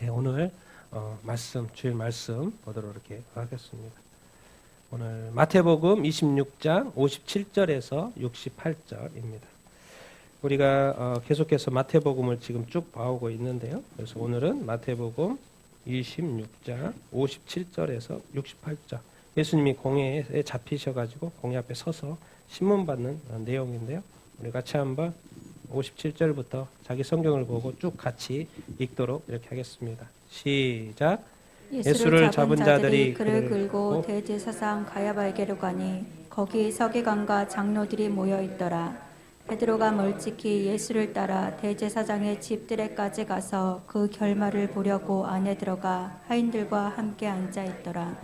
네, 오늘 주일 말씀 보도록 이렇게 하겠습니다. 오늘 마태복음 26장 57절에서 68절입니다. 우리가 계속해서 마태복음을 지금 쭉 봐오고 있는데요. 그래서 오늘은 마태복음 26장 57절에서 68절. 예수님이 공회에 잡히셔가지고 공회 앞에 서서 신문 받는 내용인데요. 우리 같이 한번 57절부터 자기 성경을 보고 쭉 같이 읽도록 이렇게 하겠습니다. 시작. 예수를 잡은 자들이 그를 끌고 대제사장 가야바에게로 가니 거기 서기관과 장로들이 모여 있더라. 베드로가 멀찍이 예수를 따라 대제사장의 집들에까지 가서 그 결말을 보려고 안에 들어가 하인들과 함께 앉아 있더라.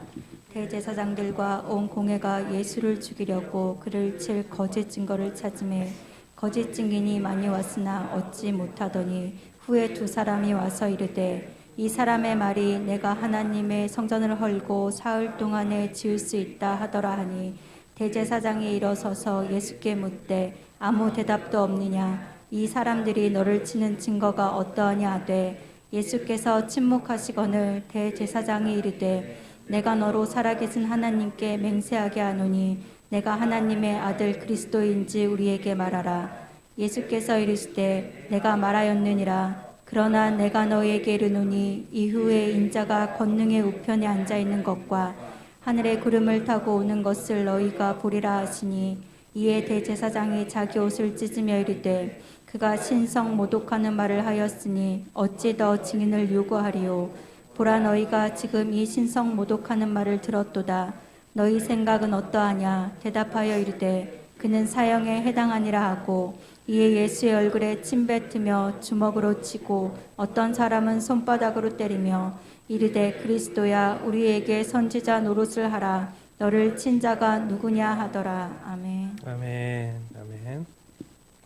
대제사장들과 온 공회가 예수를 죽이려고 그를 칠 거짓 증거를 찾음에 거짓 증인이 많이 왔으나 얻지 못하더니 후에 두 사람이 와서 이르되 이 사람의 말이 내가 하나님의 성전을 헐고 사흘 동안에 지을 수 있다 하더라 하니 대제사장이 일어서서 예수께 묻되 아무 대답도 없느냐 이 사람들이 너를 치는 증거가 어떠하냐 하되 예수께서 침묵하시거늘 대제사장이 이르되 내가 너로 살아계신 하나님께 맹세하게 하노니 내가 하나님의 아들 그리스도인지 우리에게 말하라. 예수께서 이르시되 내가 말하였느니라. 그러나 내가 너희에게 이르노니 이후에 인자가 권능의 우편에 앉아 있는 것과 하늘의 구름을 타고 오는 것을 너희가 보리라 하시니 이에 대제사장이 자기 옷을 찢으며 이르되 그가 신성 모독하는 말을 하였으니 어찌 더 증인을 요구하리요. 보라 너희가 지금 이 신성 모독하는 말을 들었도다. 너희 생각은 어떠하냐 대답하여 이르되 그는 사형에 해당하니라 하고 이에 예수의 얼굴에 침 뱉으며 주먹으로 치고 어떤 사람은 손바닥으로 때리며 이르되 그리스도야 우리에게 선지자 노릇을 하라. 너를 친 자가 누구냐 하더라. 아멘. 아멘. 아멘.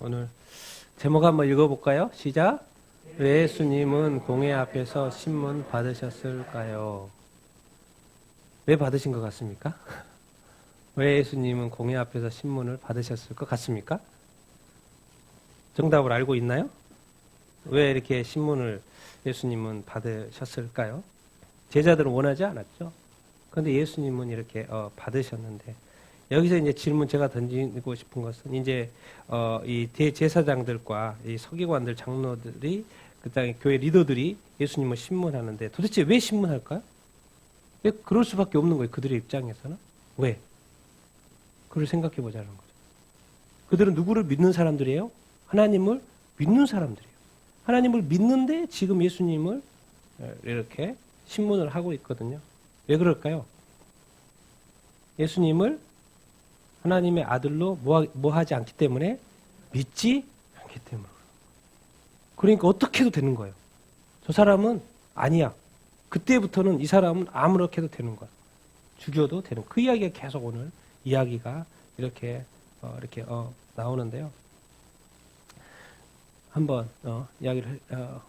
오늘 제목 한번 읽어볼까요? 시작. 왜 예수님은 공회 앞에서 신문 받으셨을까요? 왜 받으신 것 같습니까? 왜 예수님은 공회 앞에서 신문을 받으셨을 것 같습니까? 정답을 알고 있나요? 왜 이렇게 신문을 예수님은 받으셨을까요? 제자들은 원하지 않았죠. 그런데 예수님은 이렇게 받으셨는데 여기서 이제 질문 제가 던지고 싶은 것은 이제 이 대제사장들과 이 서기관들 장로들이 그다음에 교회 리더들이 예수님을 신문하는데 도대체 왜 신문할까요? 왜 그럴 수밖에 없는 거예요. 그들의 입장에서는. 왜? 그걸 생각해 보자는 거죠. 그들은 누구를 믿는 사람들이에요? 하나님을 믿는 사람들이에요. 하나님을 믿는데 지금 예수님을 이렇게 신문을 하고 있거든요. 왜 그럴까요? 예수님을 하나님의 아들로 뭐 하지 않기 때문에 믿지 않기 때문에. 그러니까 어떻게 해도 되는 거예요. 저 사람은 아니야. 그때부터는 이 사람은 아무렇게 해도 되는 거야. 죽여도 되는. 그 이야기가 계속 오늘 이야기가 이렇게 나오는데요. 한번 이야기를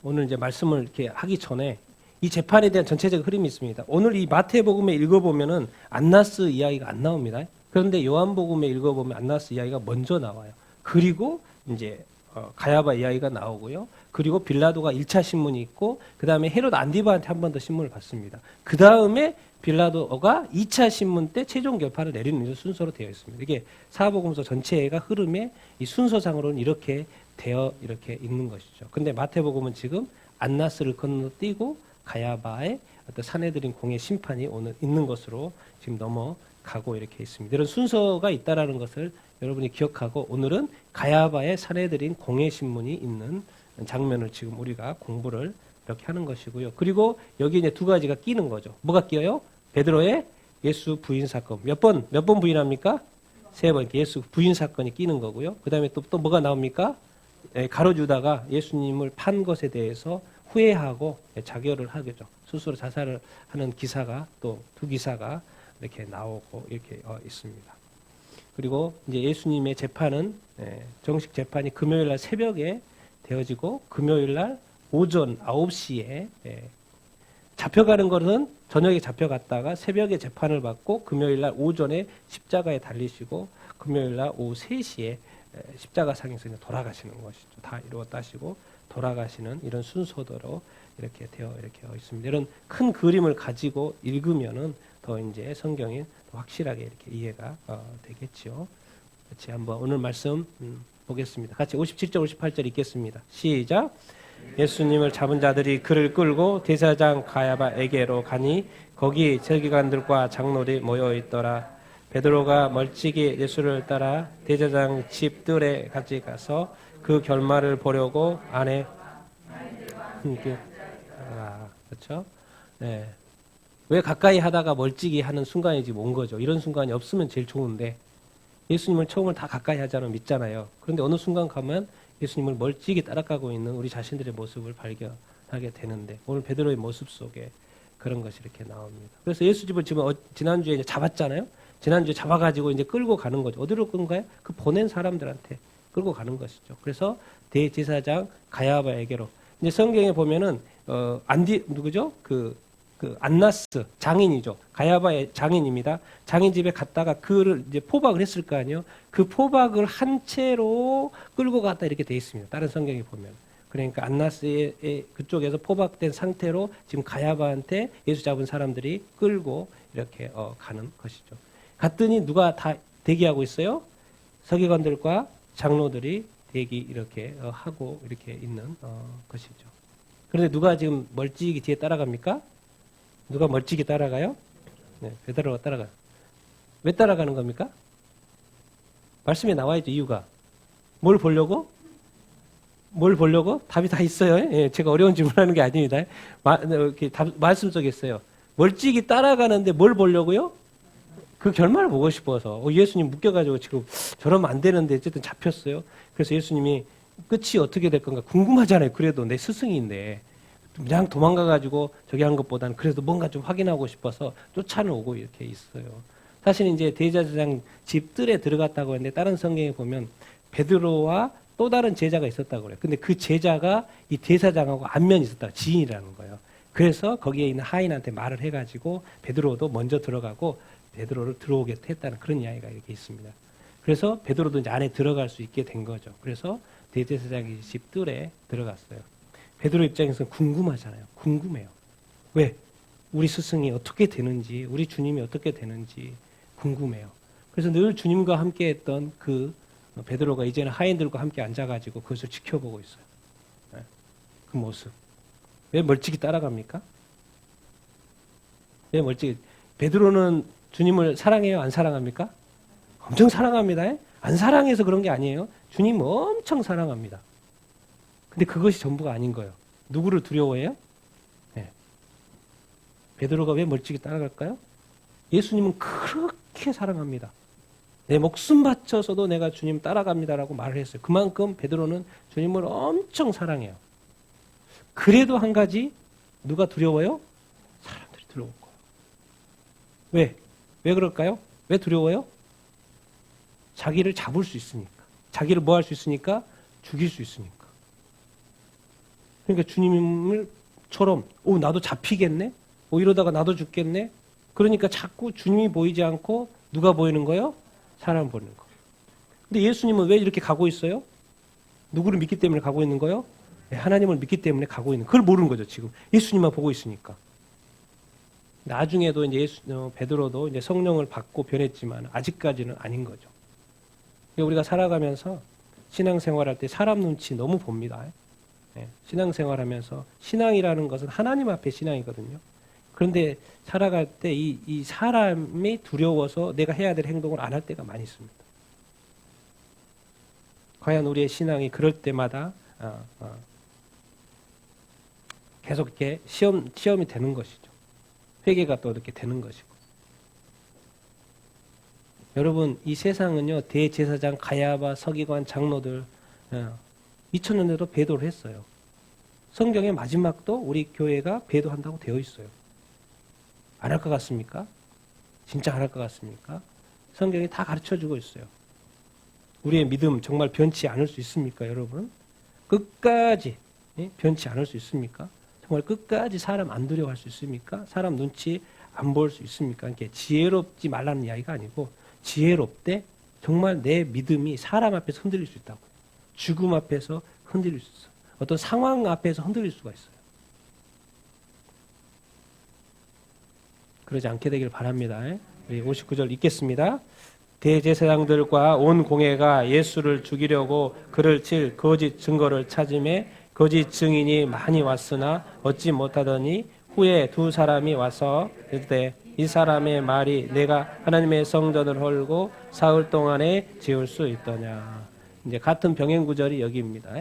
오늘 이제 말씀을 이렇게 하기 전에 이 재판에 대한 전체적 흐름이 있습니다. 오늘 이 마태복음에 읽어보면은 안나스 이야기가 안 나옵니다. 그런데 요한복음에 읽어보면 안나스 이야기가 먼저 나와요. 그리고 이제 가야바 이야기가 나오고요. 그리고 빌라도가 1차 신문이 있고 그 다음에 헤롯 안디바한테 한 번 더 신문을 받습니다. 그 다음에 빌라도가 2차 신문 때 최종 결판을 내리는 순서로 되어 있습니다. 이게 사복음서 전체가 흐름에 이 순서상으로는 이렇게 있는 것이죠. 근데 마태복음은 지금 안나스를 건너뛰고 가야바의 어떤 사내들인 공의 심판이 오늘 있는 것으로 지금 넘어가고 이렇게 있습니다. 이런 순서가 있다라는 것을 여러분이 기억하고 오늘은 가야바의 사내들인 공의 신문이 있는 장면을 지금 우리가 공부를 이렇게 하는 것이고요. 그리고 여기 이제 두 가지가 끼는 거죠. 뭐가 끼어요? 베드로의 예수 부인 사건. 몇 번 부인합니까? 3번. 예수 부인 사건이 끼는 거고요. 그 다음에 또 뭐가 나옵니까? 가룟 유다가 예수님을 판 것에 대해서 후회하고 자결을 하겠죠. 스스로 자살을 하는 기사가 또 두 기사가 이렇게 나오고 이렇게 있습니다. 그리고 이제 예수님의 재판은 정식 재판이 금요일 날 새벽에 되어지고 금요일 날 오전 9시에 잡혀가는 것은 저녁에 잡혀갔다가 새벽에 재판을 받고 금요일 날 오전에 십자가에 달리시고 금요일 날 오후 3시에 십자가 상에서 돌아가시는 것이죠. 다 이루었다 하시고 돌아가시는 이런 순서대로 이렇게 되어 있습니다. 이런 큰 그림을 가지고 읽으면은 더 이제 성경이 더 확실하게 이렇게 이해가 되겠죠. 같이 한번 오늘 말씀 보겠습니다. 같이 57절, 58절 읽겠습니다. 시작. 예수님을 잡은 자들이 그를 끌고 대제사장 가야바에게로 가니 거기 서기관들과 장로들이 모여 있더라. 베드로가 멀찍이 예수를 따라 대제사장 집 뜰에 같이 가서 그 결말을 보려고 안에 그렇죠? 네. 왜 가까이 하다가 멀찍이 하는 순간이 지금 온 거죠. 이런 순간이 없으면 제일 좋은데 예수님을 처음을 다 가까이 하자는 믿잖아요. 그런데 어느 순간 가면 예수님을 멀찍이 따라가고 있는 우리 자신들의 모습을 발견하게 되는데 오늘 베드로의 모습 속에 그런 것이 이렇게 나옵니다. 그래서 예수 집을 지금 지난주에 이제 잡았잖아요. 지난주에 잡아가지고 이제 끌고 가는 거죠. 어디로 끈 거예요? 그 보낸 사람들한테 끌고 가는 것이죠. 그래서 대제사장 가야바에게로 이제 성경에 보면은 누구죠? 그 안나스 장인이죠. 가야바의 장인입니다. 장인 집에 갔다가 그를 이제 포박을 했을 거 아니에요. 그 포박을 한 채로 끌고 갔다 이렇게 돼 있습니다. 다른 성경에 보면. 그러니까 안나스의 그쪽에서 포박된 상태로 지금 가야바한테 예수 잡은 사람들이 끌고 이렇게 가는 것이죠. 갔더니 누가 다 대기하고 있어요? 서기관들과 장로들이 대기 이렇게 하고 이렇게 있는 것이죠. 그런데 누가 지금 멀찍이 뒤에 따라갑니까? 누가 멀찍이 따라가요? 네, 베드로가 따라가요. 왜 따라가는 겁니까? 말씀에 나와 있죠, 이유가. 뭘 보려고? 뭘 보려고? 답이 다 있어요. 예, 제가 어려운 질문하는 게 아닙니다. 이렇게 말씀 속에 있어요. 멀찍이 따라가는데 뭘 보려고요? 그 결말을 보고 싶어서. 예수님 묶여가지고 지금 저러면 안 되는데 어쨌든 잡혔어요. 그래서 예수님이 끝이 어떻게 될 건가 궁금하잖아요. 그래도 내 스승인데. 그냥 도망가가지고 저기 한 것보다는 그래도 뭔가 좀 확인하고 싶어서 쫓아오고 이렇게 있어요. 사실 이제 대제사장 집 뜰에 들어갔다고 했는데 다른 성경에 보면 베드로와 또 다른 제자가 있었다고 그래요. 근데 그 제자가 이 대사장하고 안면이 있었다. 지인이라는 거예요. 그래서 거기에 있는 하인한테 말을 해가지고 베드로도 먼저 들어가고 베드로를 들어오게 했다는 그런 이야기가 이렇게 있습니다. 그래서 베드로도 이제 안에 들어갈 수 있게 된 거죠. 그래서 대제사장이 집 뜰에 들어갔어요. 베드로 입장에서는 궁금하잖아요. 궁금해요. 왜? 우리 스승이 어떻게 되는지, 우리 주님이 어떻게 되는지 궁금해요. 그래서 늘 주님과 함께 했던 그 베드로가 이제는 하인들과 함께 앉아가지고 그것을 지켜보고 있어요. 그 모습. 왜 멀찍이 따라갑니까? 왜 멀찍이? 베드로는 주님을 사랑해요? 안 사랑합니까? 엄청 사랑합니다. 안 사랑해서 그런 게 아니에요. 주님 엄청 사랑합니다. 근데 그것이 전부가 아닌 거예요. 누구를 두려워해요? 네. 베드로가 왜 멀찍이 따라갈까요? 예수님은 그렇게 사랑합니다. 내 목숨 바쳐서도 내가 주님 따라갑니다라고 말을 했어요. 그만큼 베드로는 주님을 엄청 사랑해요. 그래도 한 가지 누가 두려워요? 사람들이 두려울 거예요. 왜? 왜 그럴까요? 왜 두려워요? 자기를 잡을 수 있으니까. 자기를 뭐 할 수 있으니까? 죽일 수 있으니까. 그러니까 주님을처럼 나도 잡히겠네? 이러다가 나도 죽겠네? 그러니까 자꾸 주님이 보이지 않고 누가 보이는 거예요? 사람 보이는 거. 근데 예수님은 왜 이렇게 가고 있어요? 누구를 믿기 때문에 가고 있는 거예요? 하나님을 믿기 때문에 가고 있는. 그걸 모르는 거죠, 지금. 예수님만 보고 있으니까. 나중에도 이제 베드로도 이제 성령을 받고 변했지만 아직까지는 아닌 거죠. 우리가 살아가면서 신앙생활할 때 사람 눈치 너무 봅니다. 신앙생활하면서 신앙이라는 것은 하나님 앞에 신앙이거든요. 그런데 살아갈 때 이 사람이 두려워서 내가 해야 될 행동을 안 할 때가 많이 있습니다. 과연 우리의 신앙이 그럴 때마다 계속 이렇게 시험이 되는 것이죠. 회개가 또 이렇게 되는 것이고. 여러분, 이 세상은요, 대제사장, 가야바, 서기관, 장로들 2000년대도 배도를 했어요. 성경의 마지막도 우리 교회가 배도한다고 되어 있어요. 안 할 것 같습니까? 진짜 안 할 것 같습니까? 성경이 다 가르쳐주고 있어요. 우리의 믿음 정말 변치 않을 수 있습니까, 여러분? 끝까지 변치 않을 수 있습니까? 정말 끝까지 사람 안 두려워할 수 있습니까? 사람 눈치 안 볼 수 있습니까? 이렇게 지혜롭지 말라는 이야기가 아니고 지혜롭되 정말 내 믿음이 사람 앞에서 흔들릴 수 있다고. 죽음 앞에서 흔들릴 수 있어. 어떤 상황 앞에서 흔들릴 수가 있어요. 그러지 않게 되길 바랍니다. 우리 59절 읽겠습니다. 대제사장들과 온 공회가 예수를 죽이려고 그를 칠 거짓 증거를 찾음에 거짓 증인이 많이 왔으나 얻지 못하더니 후에 두 사람이 와서 이르되 이 사람의 말이 내가 하나님의 성전을 헐고 사흘 동안에 지을 수 있더냐. 이제 같은 병행 구절이 여기입니다.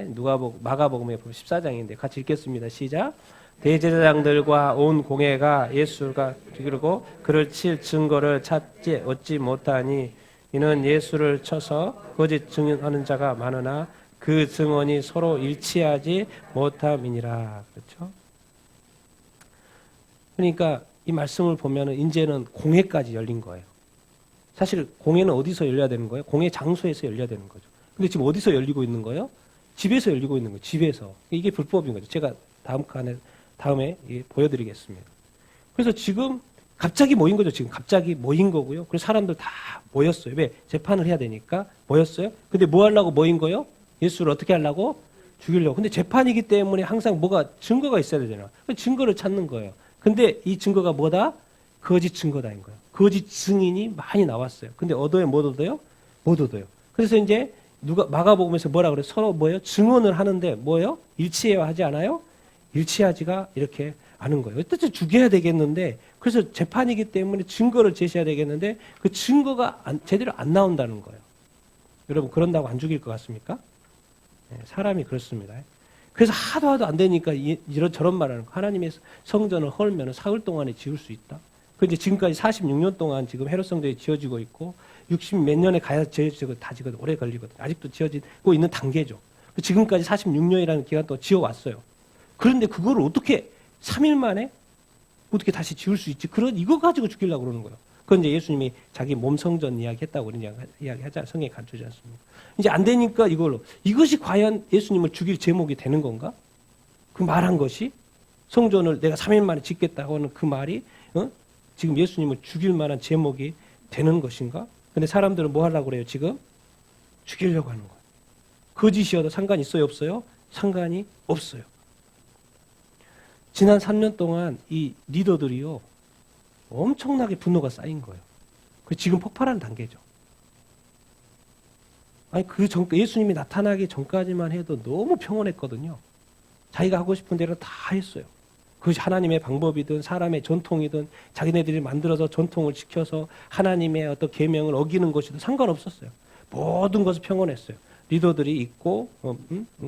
마가복음에 14장인데 같이 읽겠습니다. 시작. 대제사장들과 온 공회가 예수가 죽이려고 그를 칠 증거를 찾지 얻지 못하니 이는 예수를 쳐서 거짓 증언하는 자가 많으나 그 증언이 서로 일치하지 못함이니라. 그렇죠? 그러니까 이 말씀을 보면은 이제는 공회까지 열린 거예요. 사실 공회는 어디서 열려야 되는 거예요? 공회 장소에서 열려야 되는 거죠. 근데 지금 어디서 열리고 있는 거예요? 집에서 열리고 있는 거예요. 집에서. 이게 불법인 거죠. 제가 다음에 보여드리겠습니다. 그래서 지금 갑자기 모인 거죠. 지금 갑자기 모인 거고요. 그래서 사람들 다 모였어요. 왜? 재판을 해야 되니까 모였어요. 근데 뭐 하려고 모인 거예요? 예수를 어떻게 하려고? 죽이려고. 근데 재판이기 때문에 항상 뭐가 증거가 있어야 되잖아요. 증거를 찾는 거예요. 근데 이 증거가 뭐다? 거짓 증거다인 거예요. 거짓 증인이 많이 나왔어요. 근데 얻어요? 못 얻어요? 못 얻어요. 그래서 이제 마가복음에서 뭐라 그래요? 서로 뭐예요? 증언을 하는데 뭐예요? 일치해야 하지 않아요? 일치하지가 이렇게 않은 거예요. 어쨌든 죽여야 되겠는데 그래서 재판이기 때문에 증거를 제시해야 되겠는데 그 증거가 제대로 안 나온다는 거예요. 여러분 그런다고 안 죽일 것 같습니까? 네, 사람이 그렇습니다. 그래서 하도 안 되니까 저런 말하는 거. 하나님의 성전을 헐면 사흘 동안에 지을 수 있다. 그 이제 지금까지 46년 동안 지금 헤롯 성전이 지어지고 있고 60 몇 년에 가야 지어지고 다 지거든. 오래 걸리거든. 아직도 지어지고 있는 단계죠. 지금까지 46년이라는 기간 동안 지어왔어요. 그런데 그거를 어떻게 3일 만에 어떻게 다시 지을 수 있지? 이거 가지고 죽이려고 그러는 거예요. 그건 이제 예수님이 자기 몸 성전 이야기했다고 그런 이야기 하자 성경에 가르쳐주지 않습니까? 이제 안 되니까 이것이 과연 예수님을 죽일 제목이 되는 건가? 그 말한 것이 성전을 내가 3일 만에 짓겠다고 하는 그 말이 지금 예수님을 죽일 만한 제목이 되는 것인가? 근데 사람들은 뭐 하려고 그래요? 지금 죽이려고 하는 거예요. 거짓이어도 상관이 있어요? 없어요? 상관이 없어요. 지난 3년 동안 이 리더들이요 엄청나게 분노가 쌓인 거예요. 그 지금 폭발하는 단계죠. 아니 예수님이 나타나기 전까지만 해도 너무 평온했거든요. 자기가 하고 싶은 대로 다 했어요. 그것이 하나님의 방법이든 사람의 전통이든 자기네들이 만들어서 전통을 지켜서 하나님의 어떤 계명을 어기는 것이든 상관없었어요. 모든 것을 평온했어요. 리더들이 있고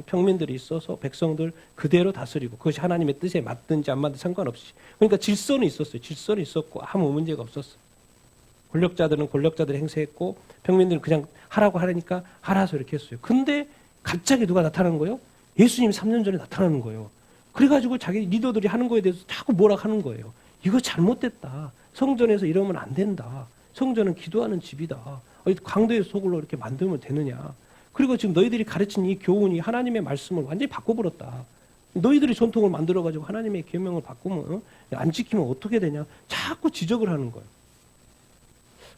평민들이 있어서 백성들 그대로 다스리고 그것이 하나님의 뜻에 맞든지 안 맞든지 상관없이 그러니까 질서는 있었어요. 질서는 있었고 아무 문제가 없었어요. 권력자들은 권력자들이 행세했고 평민들은 그냥 하라고 하라니까 하라서 이렇게 했어요. 근데 갑자기 누가 나타나는 거예요? 예수님이 3년 전에 나타나는 거예요. 그래가지고 자기 리더들이 하는 거에 대해서 자꾸 뭐라 하는 거예요. 이거 잘못됐다. 성전에서 이러면 안 된다. 성전은 기도하는 집이다. 강도의 속으로 이렇게 만들면 되느냐. 그리고 지금 너희들이 가르친 이 교훈이 하나님의 말씀을 완전히 바꿔버렸다. 너희들이 전통을 만들어가지고 하나님의 계명을 바꾸면 안 지키면 어떻게 되냐. 자꾸 지적을 하는 거예요.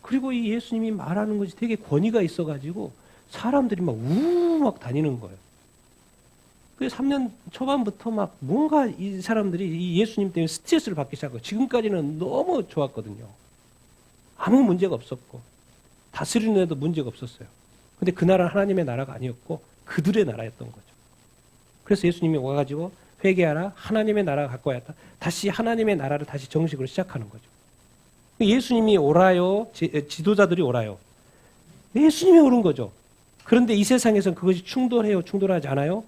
그리고 이 예수님이 말하는 것이 되게 권위가 있어가지고 사람들이 막 다니는 거예요. 그 3년 초반부터 막 뭔가 이 사람들이 이 예수님 때문에 스트레스를 받기 시작하고 지금까지는 너무 좋았거든요. 아무 문제가 없었고 다스리는 데도 문제가 없었어요. 근데 그 나라는 하나님의 나라가 아니었고 그들의 나라였던 거죠. 그래서 예수님이 와가지고 회개하라. 하나님의 나라가 갖고 왔다. 다시 하나님의 나라를 다시 정식으로 시작하는 거죠. 예수님이 오라요. 지도자들이 오라요. 예수님이 오른 거죠. 그런데 이 세상에서는 그것이 충돌해요? 충돌하지 않아요?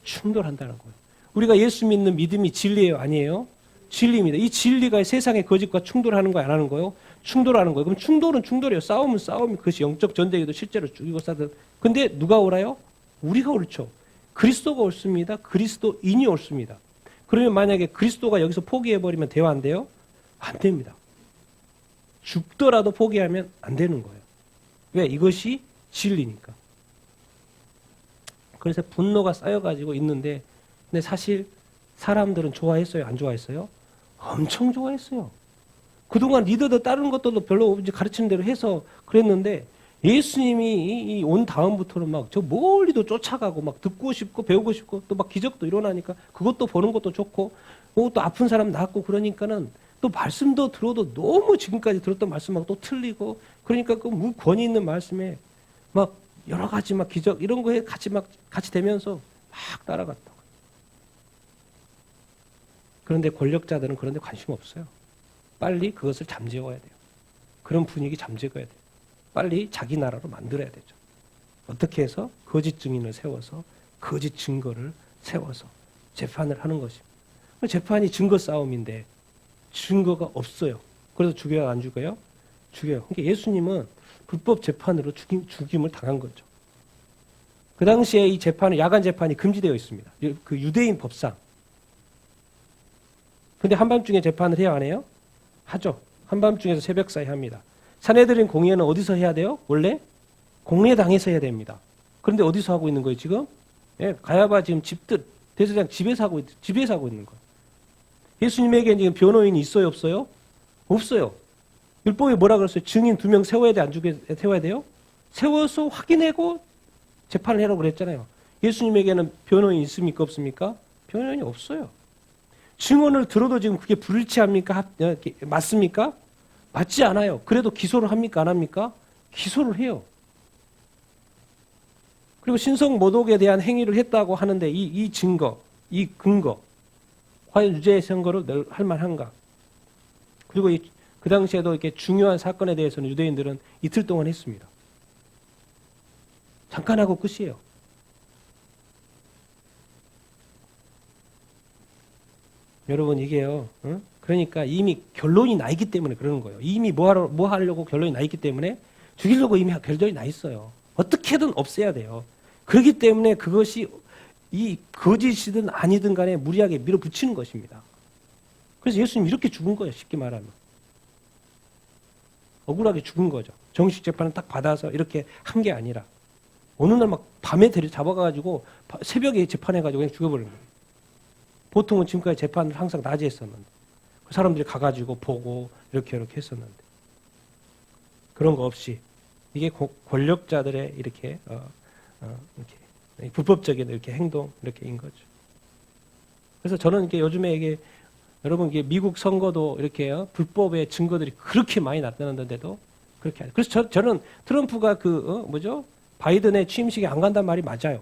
충돌한다는 거예요. 우리가 예수 믿는 믿음이 진리예요? 아니에요? 진리입니다. 이 진리가 세상의 거짓과 충돌하는 거 안 하는 거예요? 충돌하는 거예요. 그럼 충돌은 충돌이에요. 싸움은 싸움이 그것이 영적 전쟁에도 실제로 죽이고 싸든. 근데 누가 오라요? 우리가 옳죠. 그리스도가 옳습니다. 그리스도인이 옳습니다. 그러면 만약에 그리스도가 여기서 포기해버리면 돼요? 안 돼요? 안 됩니다. 죽더라도 포기하면 안 되는 거예요. 왜? 이것이 진리니까. 그래서 분노가 쌓여가지고 있는데 근데 사실 사람들은 좋아했어요? 안 좋아했어요? 엄청 좋아했어요. 그동안 리더들 다른 것들도 별로 이제 가르치는 대로 해서 그랬는데 예수님이 온 다음부터는 막 저 멀리도 쫓아가고 막 듣고 싶고 배우고 싶고 또 막 기적도 일어나니까 그것도 보는 것도 좋고 또 아픈 사람 낫고 그러니까는 또 말씀도 들어도 너무 지금까지 들었던 말씀하고 또 틀리고 그러니까 그 권위 있는 말씀에 막 여러 가지 막 기적 이런 거에 같이 되면서 막 따라갔다. 그런데 권력자들은 그런 데 관심 없어요. 빨리 그것을 잠재워야 돼요. 그런 분위기 잠재워야 돼요. 빨리 자기 나라로 만들어야 되죠. 어떻게 해서? 거짓 증인을 세워서 거짓 증거를 세워서 재판을 하는 것입니다. 재판이 증거 싸움인데 증거가 없어요. 그래서 죽여요, 안 죽여요? 죽여요. 그러니까 예수님은 불법 재판으로 죽임을 당한 거죠. 그 당시에 이 재판은 야간 재판이 금지되어 있습니다. 그 유대인 법상. 근데 한밤중에 재판을 해야 안 해요? 하죠. 한밤중에서 새벽 사이 합니다. 산헤드린 공회는 어디서 해야 돼요? 원래 공회당에서 해야 됩니다. 그런데 어디서 하고 있는 거예요, 지금? 예, 가야바 지금 대제사장 집에서 하고 있는 거예요. 예수님에게 지금 변호인이 있어요, 없어요? 없어요. 율법에 뭐라 그랬어요? 증인 2명 세워야 돼, 안 세워야 돼요? 세워서 확인하고 재판을 하라고 그랬잖아요. 예수님에게는 변호인이 있습니까, 없습니까? 변호인이 없어요. 증언을 들어도 지금 그게 불일치합니까? 맞습니까? 맞지 않아요. 그래도 기소를 합니까? 안 합니까? 기소를 해요. 그리고 신성 모독에 대한 행위를 했다고 하는데 이 증거, 이 근거, 과연 유죄의 선거를 할 만한가? 그리고 그 당시에도 이렇게 중요한 사건에 대해서는 유대인들은 이틀 동안 했습니다. 잠깐 하고 끝이에요. 여러분 이게요. 그러니까 이미 결론이 나 있기 때문에 그러는 거예요. 이미 뭐 하려고 결론이 나 있기 때문에 죽이려고 이미 결론이 나 있어요. 어떻게든 없애야 돼요. 그렇기 때문에 그것이 이 거짓이든 아니든 간에 무리하게 밀어붙이는 것입니다. 그래서 예수님 이렇게 죽은 거예요. 쉽게 말하면. 억울하게 죽은 거죠. 정식 재판을 딱 받아서 이렇게 한 게 아니라 어느 날 막 밤에 잡아가지고 새벽에 재판해가지고 그냥 죽여버린 거예요. 보통은 지금까지 재판을 항상 낮에 했었는데 그 사람들이 가가지고 보고 이렇게 했었는데 그런 거 없이 이게 권력자들의 이렇게 불법적인 이렇게 행동 이렇게인 거죠. 그래서 저는 이렇게 요즘에 이게 여러분 이게 미국 선거도 이렇게요 불법의 증거들이 그렇게 많이 나타났는데도 그렇게 하죠. 그래서 저는 트럼프가 바이든의 취임식에 안 간단 말이 맞아요.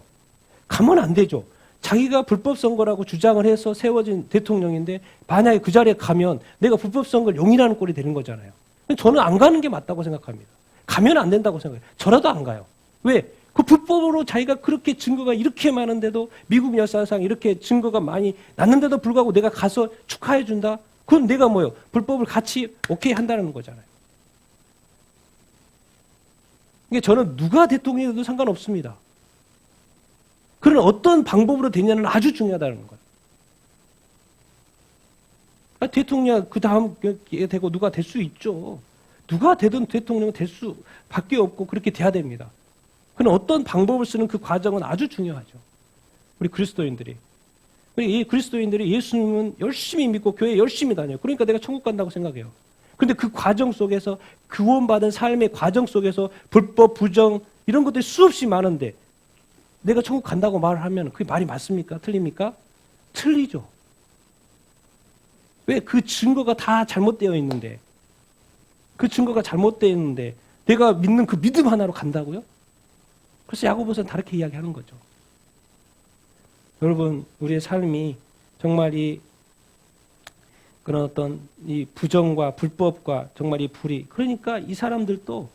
가면 안 되죠. 자기가 불법 선거라고 주장을 해서 세워진 대통령인데 만약에 그 자리에 가면 내가 불법 선거를 용인하는 꼴이 되는 거잖아요. 저는 안 가는 게 맞다고 생각합니다. 가면 안 된다고 생각해요. 저라도 안 가요. 왜? 그 불법으로 자기가 그렇게 증거가 이렇게 많은데도 미국 역사상 이렇게 증거가 많이 났는데도 불구하고 내가 가서 축하해 준다? 그건 내가 뭐요? 불법을 같이 오케이 한다는 거잖아요. 이게 저는 누가 대통령이 돼도 상관없습니다. 그런 어떤 방법으로 되냐는 아주 중요하다는 거예요. 대통령 그 다음 되고 누가 될 수 있죠. 누가 되든 대통령은 될 수밖에 없고 그렇게 돼야 됩니다. 그런 어떤 방법을 쓰는 그 과정은 아주 중요하죠. 우리 그리스도인들이. 이 그리스도인들이 예수님은 열심히 믿고 교회 열심히 다녀요. 그러니까 내가 천국 간다고 생각해요. 근데 그 과정 속에서 구원받은 삶의 과정 속에서 불법, 부정 이런 것들이 수없이 많은데 내가 천국 간다고 말을 하면 그게 말이 맞습니까? 틀립니까? 틀리죠. 왜? 그 증거가 다 잘못되어 있는데 그 증거가 잘못되어 있는데 내가 믿는 그 믿음 하나로 간다고요? 그래서 야고보서는 다르게 이야기하는 거죠. 여러분 우리의 삶이 정말 그런 어떤 이 부정과 불법과 정말 이 불의 그러니까 이 사람들도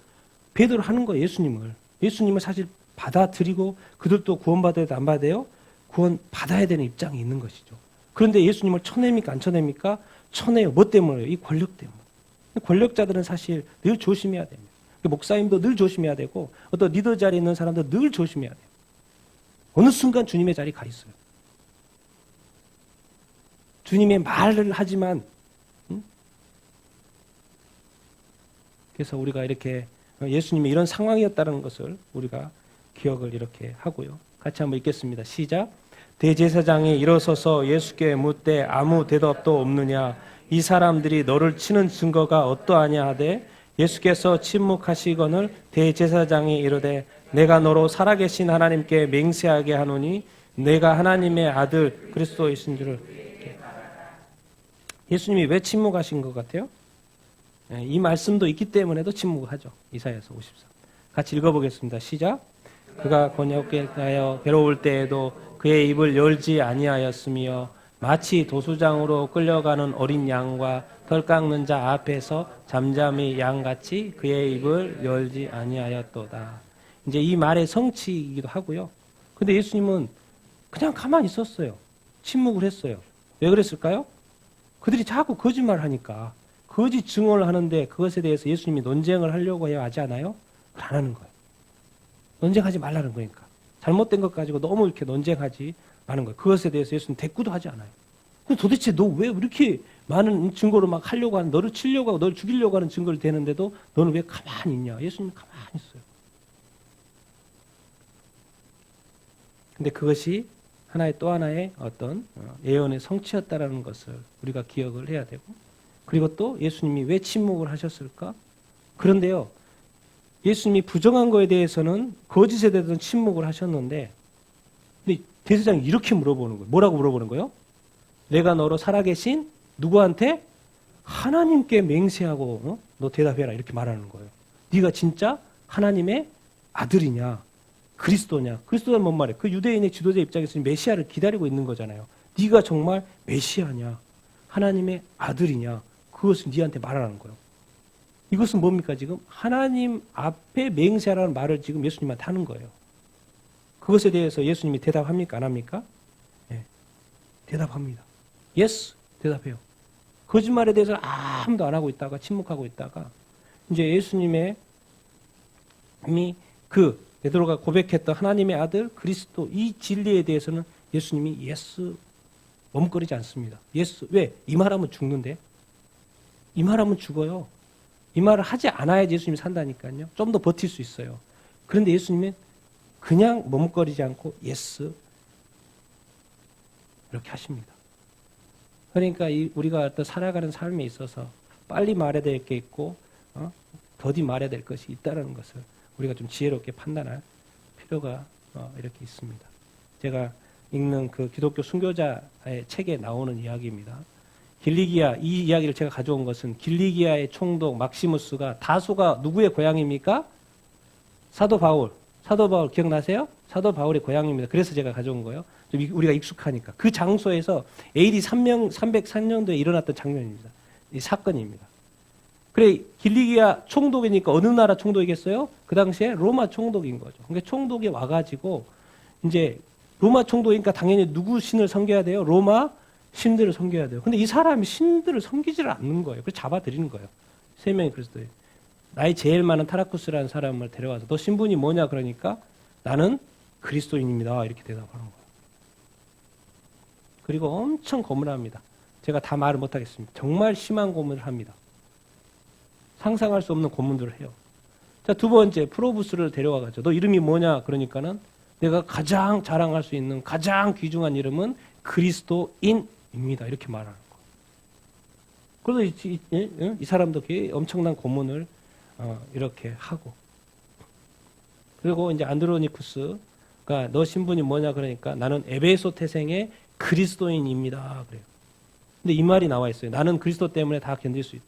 배도를 하는 거예요. 예수님을 사실 받아들이고 그들도 구원받아야 돼, 안 받아요? 구원받아야 되는 입장이 있는 것이죠. 그런데 예수님을 쳐냅니까? 안 쳐냅니까? 쳐내요. 뭐 때문에요? 이 권력 때문에. 권력자들은 사실 늘 조심해야 됩니다. 목사님도 늘 조심해야 되고 어떤 리더 자리에 있는 사람도 늘 조심해야 돼요. 어느 순간 주님의 자리에 가 있어요. 주님의 말을 하지만 그래서 우리가 이렇게 예수님이 이런 상황이었다는 것을 우리가 기억을 이렇게 하고요. 같이 한번 읽겠습니다. 시작. 대제사장이 일어서서 예수께 묻되 아무 대답도 없느냐. 이 사람들이 너를 치는 증거가 어떠하냐 하되 예수께서 침묵하시거늘 대제사장이 이르되 내가 너로 살아계신 하나님께 맹세하게 하노니 내가 하나님의 아들 그리스도이신 줄을. 예수님이 왜 침묵하신 것 같아요? 이 말씀도 있기 때문에도 침묵을 하죠. 이사야서 54. 같이 읽어보겠습니다. 시작. 그가 곤욕하여 괴로울 때에도 그의 입을 열지 아니하였으며 마치 도수장으로 끌려가는 어린 양과 털 깎는 자 앞에서 잠잠히 양같이 그의 입을 열지 아니하였도다. 이제 이 말의 성취이기도 하고요. 근데 예수님은 그냥 가만히 있었어요. 침묵을 했어요. 왜 그랬을까요? 그들이 자꾸 거짓말을 하니까 거짓 증언을 하는데 그것에 대해서 예수님이 논쟁을 하려고 해야 하지 않아요? 안 하는 거예요. 논쟁하지 말라는 거니까. 잘못된 것 가지고 너무 이렇게 논쟁하지 마는 거예요. 그것에 대해서 예수님 대꾸도 하지 않아요. 그럼 도대체 너 왜 이렇게 많은 증거를 막 하려고 하는, 너를 치려고 하고 너를 죽이려고 하는 증거를 대는데도 너는 왜 가만히 있냐? 예수님 가만히 있어요. 근데 그것이 또 하나의 어떤 예언의 성취였다라는 것을 우리가 기억을 해야 되고, 그리고 또 예수님이 왜 침묵을 하셨을까? 그런데요, 예수님이 부정한 거에 대해서는 거짓에 대해서는 침묵을 하셨는데, 근데 대제사장이 이렇게 물어보는 거예요. 뭐라고 물어보는 거예요? 내가 너로 살아계신 누구한테? 하나님께 맹세하고 너 대답해라 이렇게 말하는 거예요. 네가 진짜 하나님의 아들이냐? 그리스도냐? 그리스도는 뭔 말이에요? 그 유대인의 지도자 입장에서는 메시아를 기다리고 있는 거잖아요. 네가 정말 메시아냐? 하나님의 아들이냐? 그것을 네한테 말하라는 거예요. 이것은 뭡니까 지금? 하나님 앞에 맹세하라는 말을 지금 예수님한테 하는 거예요. 그것에 대해서 예수님이 대답합니까? 안 합니까? 네. 대답합니다. 예스! 대답해요. 거짓말에 대해서는 아무도 안 하고 있다가 침묵하고 있다가 이제 예수님의 이미 베드로가 고백했던 하나님의 아들 그리스도 이 진리에 대해서는 예수님이 예스 머뭇거리지 않습니다. 예스. 왜? 이 말하면 죽는데? 이 말하면 죽어요. 이 말을 하지 않아야지 예수님이 산다니까요. 좀 더 버틸 수 있어요. 그런데 예수님은 그냥 머뭇거리지 않고 예스 이렇게 하십니다. 그러니까 우리가 어떤 살아가는 삶에 있어서 빨리 말해야 될 게 있고 더디 말해야 될 것이 있다는 것을 우리가 좀 지혜롭게 판단할 필요가 이렇게 있습니다. 제가 읽는 그 기독교 순교자의 책에 나오는 이야기입니다. 길리기아, 이 이야기를 제가 가져온 것은 길리기아의 총독 막시무스가 다소가 누구의 고향입니까? 사도 바울 기억나세요? 사도 바울의 고향입니다. 그래서 제가 가져온 거예요. 좀 우리가 익숙하니까. 그 장소에서 AD 303년도에 일어났던 장면입니다. 이 사건입니다. 그래, 길리기아 총독이니까 어느 나라 총독이겠어요? 그 당시에 로마 총독인 거죠. 그러니까 총독이 와가지고 이제 로마 총독이니까 당연히 누구 신을 섬겨야 돼요? 로마 신들을 섬겨야 돼요. 근데 이 사람이 신들을 섬기지를 않는 거예요. 그래서 잡아들이는 거예요. 3명이 그리스도예요. 나이 제일 많은 타라쿠스라는 사람을 데려와서 너 신분이 뭐냐 그러니까 나는 그리스도인입니다. 이렇게 대답하는 거예요. 그리고 엄청 고문합니다. 제가 다 말을 못하겠습니다. 정말 심한 고문을 합니다. 상상할 수 없는 고문들을 해요. 자, 두 번째 프로부스를 데려와가지고 너 이름이 뭐냐 그러니까는 내가 가장 자랑할 수 있는 가장 귀중한 이름은 그리스도인입니다. 이렇게 말하는 거예요. 그래서 이 사람도 엄청난 고문을 이렇게 하고, 그리고 이제 안드로니쿠스가 너 신분이 뭐냐 그러니까 나는 에베소 태생의 그리스도인입니다. 그래요. 근데 이 말이 나와 있어요. 나는 그리스도 때문에 다 견딜 수 있다.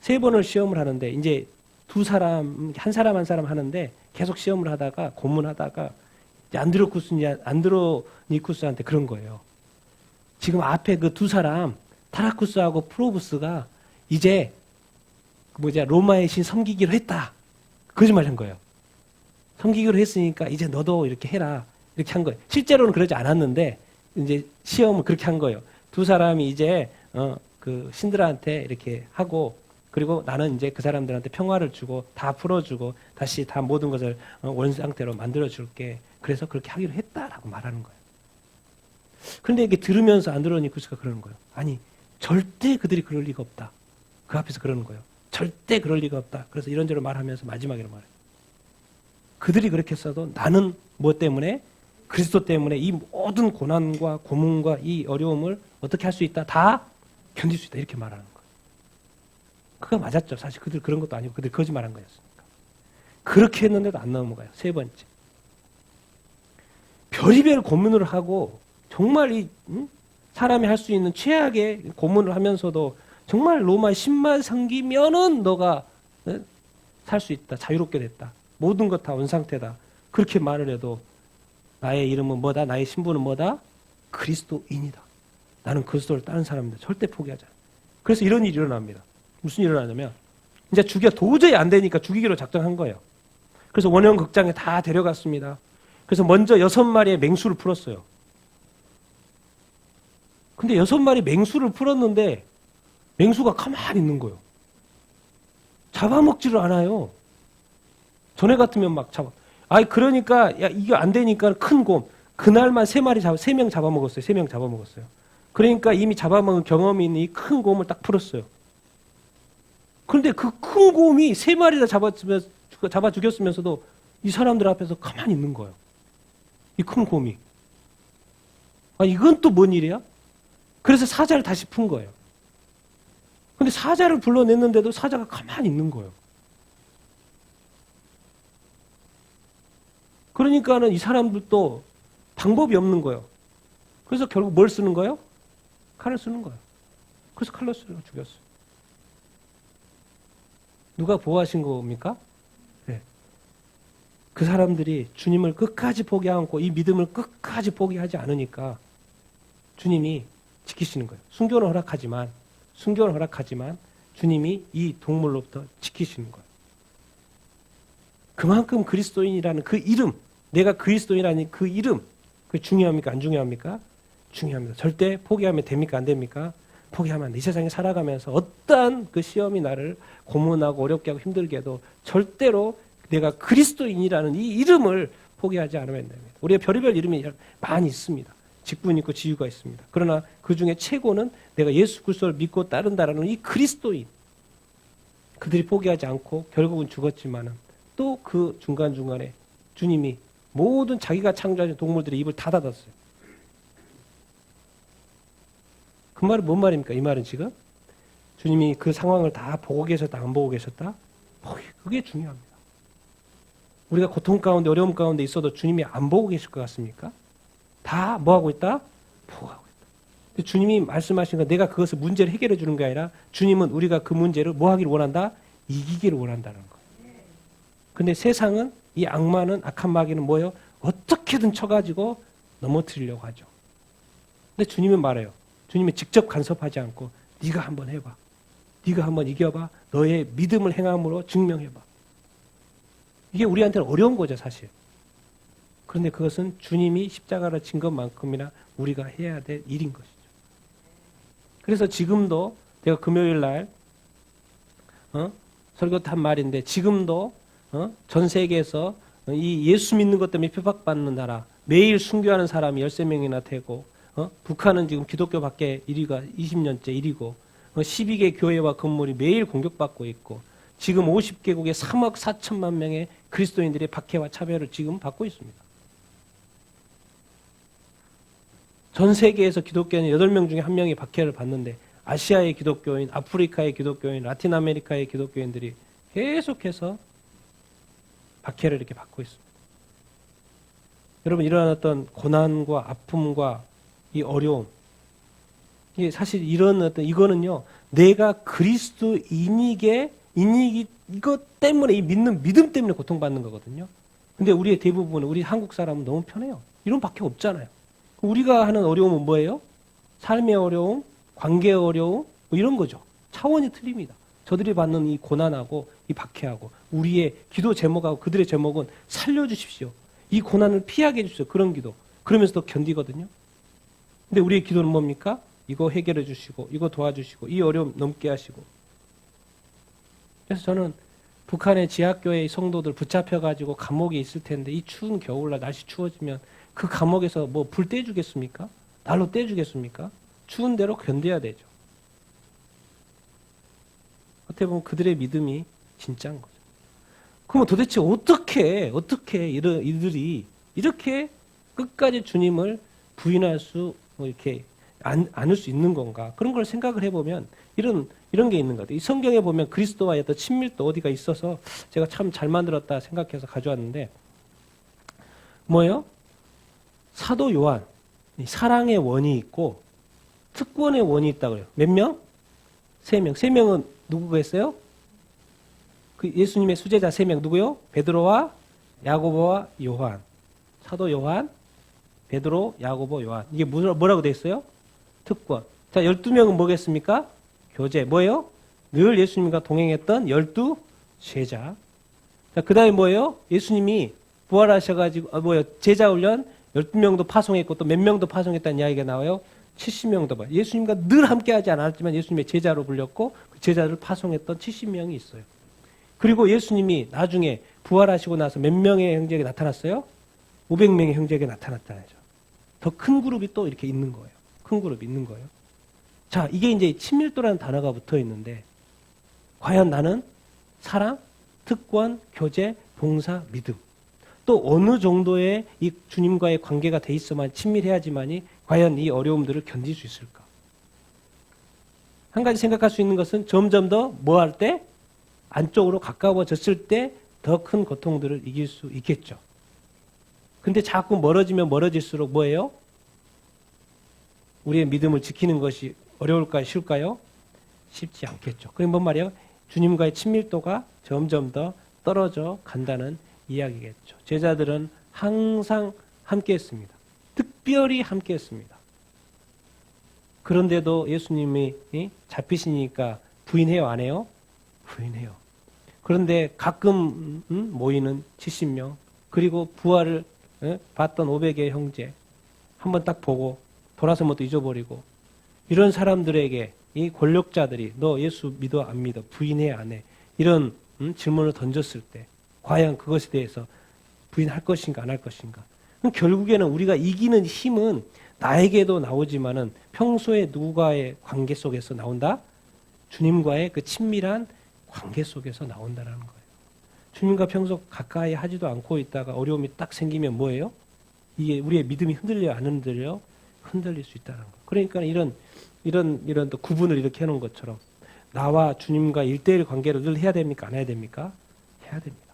3번을 시험을 하는데 이제 한 사람 한 사람 하는데 계속 시험을 하다가 고문하다가 안드로니쿠스한테 그런 거예요. 지금 앞에 그 두 사람 타라쿠스하고 프로부스가 이제 로마의 신 섬기기로 했다. 거짓말 한 거예요. 섬기기로 했으니까 이제 너도 이렇게 해라. 이렇게 한 거예요. 실제로는 그러지 않았는데 이제 시험을 그렇게 한 거예요. 두 사람이 이제 그 신들한테 이렇게 하고, 그리고 나는 이제 그 사람들한테 평화를 주고 다 풀어주고 다시 다 모든 것을 원 상태로 만들어줄게. 그래서 그렇게 하기로 했다라고 말하는 거예요. 그런데 이게 들으면서 안드로니쿠스가 그러는 거예요. 아니, 절대 그들이 그럴 리가 없다. 그 앞에서 그러는 거예요. 절대 그럴 리가 없다. 그래서 이런저런 말하면서 마지막에 말해요. 그들이 그렇게 했어도 나는 뭐 때문에? 그리스도 때문에 이 모든 고난과 고문과 이 어려움을 어떻게 할 수 있다? 다 견딜 수 있다. 이렇게 말하는 거예요. 그거 맞았죠. 사실 그들 그런 것도 아니고 그들 거짓말한 거였으니까. 그렇게 했는데도 안 넘어가요. 세 번째. 별의별 고문을 하고 정말 사람이 할 수 있는 최악의 고문을 하면서도 정말 로마 10만 성기면은 너가 살 수 있다. 자유롭게 됐다. 모든 것 다 원상태다. 그렇게 말을 해도 나의 이름은 뭐다? 나의 신분은 뭐다? 그리스도인이다. 나는 그리스도를 따른 사람입니다. 절대 포기하지 않아. 그래서 이런 일이 일어납니다. 무슨 일이 일어나냐면 이제 도저히 안 되니까 죽이기로 작정한 거예요. 그래서 원형 극장에 다 데려갔습니다. 그래서 먼저 6마리의 맹수를 풀었어요. 근데 6마리 맹수를 풀었는데 맹수가 가만히 있는 거예요. 잡아먹지를 않아요. 전에 같으면 막 그러니까 야 이거 안 되니까 큰 곰. 그날만 3명 잡아먹었어요. 3명 잡아먹었어요. 그러니까 이미 잡아먹은 경험이 있는 이 큰 곰을 딱 풀었어요. 그런데 그 큰 곰이 3마리나 잡아 죽였으면서도 이 사람들 앞에서 가만히 있는 거예요. 이 큰 곰이. 이건 또 뭔 일이야? 그래서 사자를 다시 푼 거예요. 근데 사자를 불러냈는데도 사자가 가만히 있는 거예요. 그러니까는 이 사람들도 방법이 없는 거예요. 그래서 결국 뭘 쓰는 거예요? 칼을 쓰는 거예요. 그래서 칼로 죽였어요. 누가 보호하신 겁니까? 네. 그 사람들이 주님을 끝까지 포기 않고 이 믿음을 끝까지 포기하지 않으니까 주님이 지키시는 거예요. 순교는 허락하지만 주님이 이 동물로부터 지키시는 거예요. 그만큼 그리스도인이라는 그 이름, 내가 그리스도인이라는 그 이름, 그게 중요합니까? 안 중요합니까? 중요합니다. 절대 포기하면 됩니까? 안 됩니까? 포기하면 안 돼. 이 세상에 살아가면서 어떠한 그 시험이 나를 고문하고 어렵게 하고 힘들게 해도 절대로 내가 그리스도인이라는 이 이름을 포기하지 않으면 됩니다. 우리가 별의별 이름이 많이 있습니다. 직분 있고 지위가 있습니다. 그러나 그 중에 최고는 내가 예수 그리스도를 믿고 따른다라는 이 그리스도인. 그들이 포기하지 않고 결국은 죽었지만은 또 그 중간중간에 주님이 모든 자기가 창조하신 동물들의 입을 다 닫았어요. 그 말은 뭔 말입니까? 이 말은 지금 주님이 그 상황을 다 보고 계셨다, 안 보고 계셨다? 그게 중요합니다. 우리가 고통 가운데 어려움 가운데 있어도 주님이 안 보고 계실 것 같습니까? 다 뭐하고 있다? 보호하고 있다. 근데 주님이 말씀하신 건 내가 그것을 문제를 해결해 주는 게 아니라 주님은 우리가 그 문제를 뭐 하기를 원한다? 이기기를 원한다는 거예요. 근데 세상은 이 악마는 악한 마귀는 뭐예요? 어떻게든 쳐가지고 넘어뜨리려고 하죠. 근데 주님은 말해요. 주님은 직접 간섭하지 않고 네가 한번 해봐. 네가 한번 이겨봐. 너의 믿음을 행함으로 증명해봐. 이게 우리한테는 어려운 거죠, 사실. 그런데 그것은 주님이 십자가를 진 것만큼이나 우리가 해야 될 일인 것이죠. 그래서 지금도 내가 금요일 날 설교 한 말인데 지금도 전 세계에서 이 예수 믿는 것 때문에 핍박받는 나라 매일 순교하는 사람이 13명이나 되고 북한은 지금 기독교 밖에 1위가 20년째 1위고 12개 교회와 건물이 매일 공격받고 있고 지금 50개국에 3억 4천만 명의 그리스도인들의 박해와 차별을 지금 받고 있습니다. 전 세계에서 기독교인 8명 중에 1명이 박해를 받는데 아시아의 기독교인, 아프리카의 기독교인, 라틴 아메리카의 기독교인들이 계속해서 박해를 이렇게 받고 있습니다. 여러분 이러한 어떤 고난과 아픔과 이 어려움, 이게 사실 이런 이거는요 내가 그리스도인이게 이것 때문에 이 믿음 때문에 고통받는 거거든요. 근데 우리의 대부분은 우리 한국 사람은 너무 편해요. 이런 박해 없잖아요. 우리가 하는 어려움은 뭐예요? 삶의 어려움, 관계의 어려움 뭐 이런 거죠. 차원이 틀립니다. 저들이 받는 이 고난하고 이 박해하고 우리의 기도 제목하고 그들의 제목은 살려주십시오. 이 고난을 피하게 해주십시오. 그런 기도. 그러면서도 견디거든요. 근데 우리의 기도는 뭡니까? 이거 해결해 주시고 이거 도와주시고 이 어려움 넘게 하시고. 그래서 저는 북한의 지하교회의 성도들 붙잡혀가지고 감옥에 있을 텐데 이 추운 겨울날 날씨 추워지면 그 감옥에서 뭐 불 떼주겠습니까? 난로 떼주겠습니까? 추운 대로 견뎌야 되죠. 어떻게 보면 그들의 믿음이 진짜인 거죠. 그럼 도대체 어떻게 이들이 이렇게 끝까지 주님을 부인할 수, 이렇게 않을 수 있는 건가? 그런 걸 생각을 해보면 이런 게 있는 것 같아요. 이 성경에 보면 그리스도와의 어떤 친밀도 어디가 있어서 제가 참 잘 만들었다 생각해서 가져왔는데 뭐예요? 사도 요한 사랑의 원이 있고 특권의 원이 있다고 그래요. 몇 명? 3명. 3명은 누구가 했어요? 그 예수님의 수제자 3명 누구요? 베드로와 야고보와 요한. 사도 요한, 베드로, 야고보, 요한. 이게 뭐라고 돼 있어요? 특권. 자, 12명은 뭐겠습니까? 교제. 뭐예요? 늘 예수님과 동행했던 12 제자. 자, 그 다음에 뭐예요? 예수님이 부활하셔가지고, 제자 훈련 12명도 파송했고 또 몇 명도 파송했다는 이야기가 나와요. 70명도 봐. 예수님과 늘 함께 하지 않았지만 예수님의 제자로 불렸고 그 제자를 파송했던 70명이 있어요. 그리고 예수님이 나중에 부활하시고 나서 몇 명의 형제에게 나타났어요? 500명의 형제에게 나타났다는 거죠. 더 큰 그룹이 또 이렇게 있는 거예요. 큰 그룹이 있는 거예요. 자, 이게 이제 친밀도라는 단어가 붙어 있는데 과연 나는 사랑, 특권, 교제, 봉사, 믿음 또 어느 정도의 이 주님과의 관계가 돼 있어만 친밀해야지만이 과연 이 어려움들을 견딜 수 있을까? 한 가지 생각할 수 있는 것은 점점 더 뭐 할 때? 안쪽으로 가까워졌을 때 더 큰 고통들을 이길 수 있겠죠. 근데 자꾸 멀어지면 멀어질수록 뭐예요? 우리의 믿음을 지키는 것이 어려울까요? 쉬울까요? 쉽지 않겠죠. 그게 뭔 말이에요? 주님과의 친밀도가 점점 더 떨어져 간다는 이야기겠죠. 제자들은 항상 함께했습니다. 특별히 함께했습니다. 그런데도 예수님이 잡히시니까 부인해요, 안 해요? 부인해요. 그런데 가끔 모이는 70명 그리고 부활을 봤던 500의 형제 한번 딱 보고 돌아서면 또 잊어버리고 이런 사람들에게 이 권력자들이 너 예수 믿어 안 믿어 부인해 안 해 이런 질문을 던졌을 때 과연 그것에 대해서 부인할 것인가 안 할 것인가. 그럼 결국에는 우리가 이기는 힘은 나에게도 나오지만은 평소에 누구와의 관계 속에서 나온다? 주님과의 그 친밀한 관계 속에서 나온다는 거예요. 주님과 평소 가까이 하지도 않고 있다가 어려움이 딱 생기면 뭐예요? 이게 우리의 믿음이 흔들려요, 안 흔들려요? 흔들릴 수 있다는 거예요. 그러니까 이런 또 구분을 이렇게 해놓은 것처럼 나와 주님과 1대1 관계를 늘 해야 됩니까? 안 해야 됩니까? 해야 됩니다.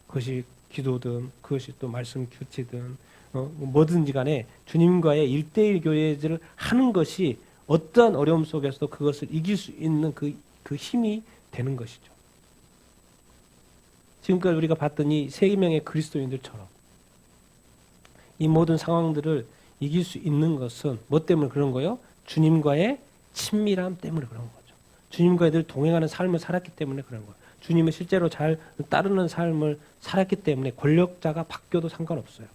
그것이 기도든 그것이 또 말씀 규칙이든 뭐든지 간에 주님과의 1대1 교제를 하는 것이 어떠한 어려움 속에서도 그것을 이길 수 있는 그 힘이 되는 것이죠. 지금까지 우리가 봤던 이 3명의 그리스도인들처럼 이 모든 상황들을 이길 수 있는 것은 뭐 때문에 그런 거예요? 주님과의 친밀함 때문에 그런 거죠. 주님과 늘 동행하는 삶을 살았기 때문에 그런 거예요. 주님을 실제로 잘 따르는 삶을 살았기 때문에 권력자가 바뀌어도 상관없어요.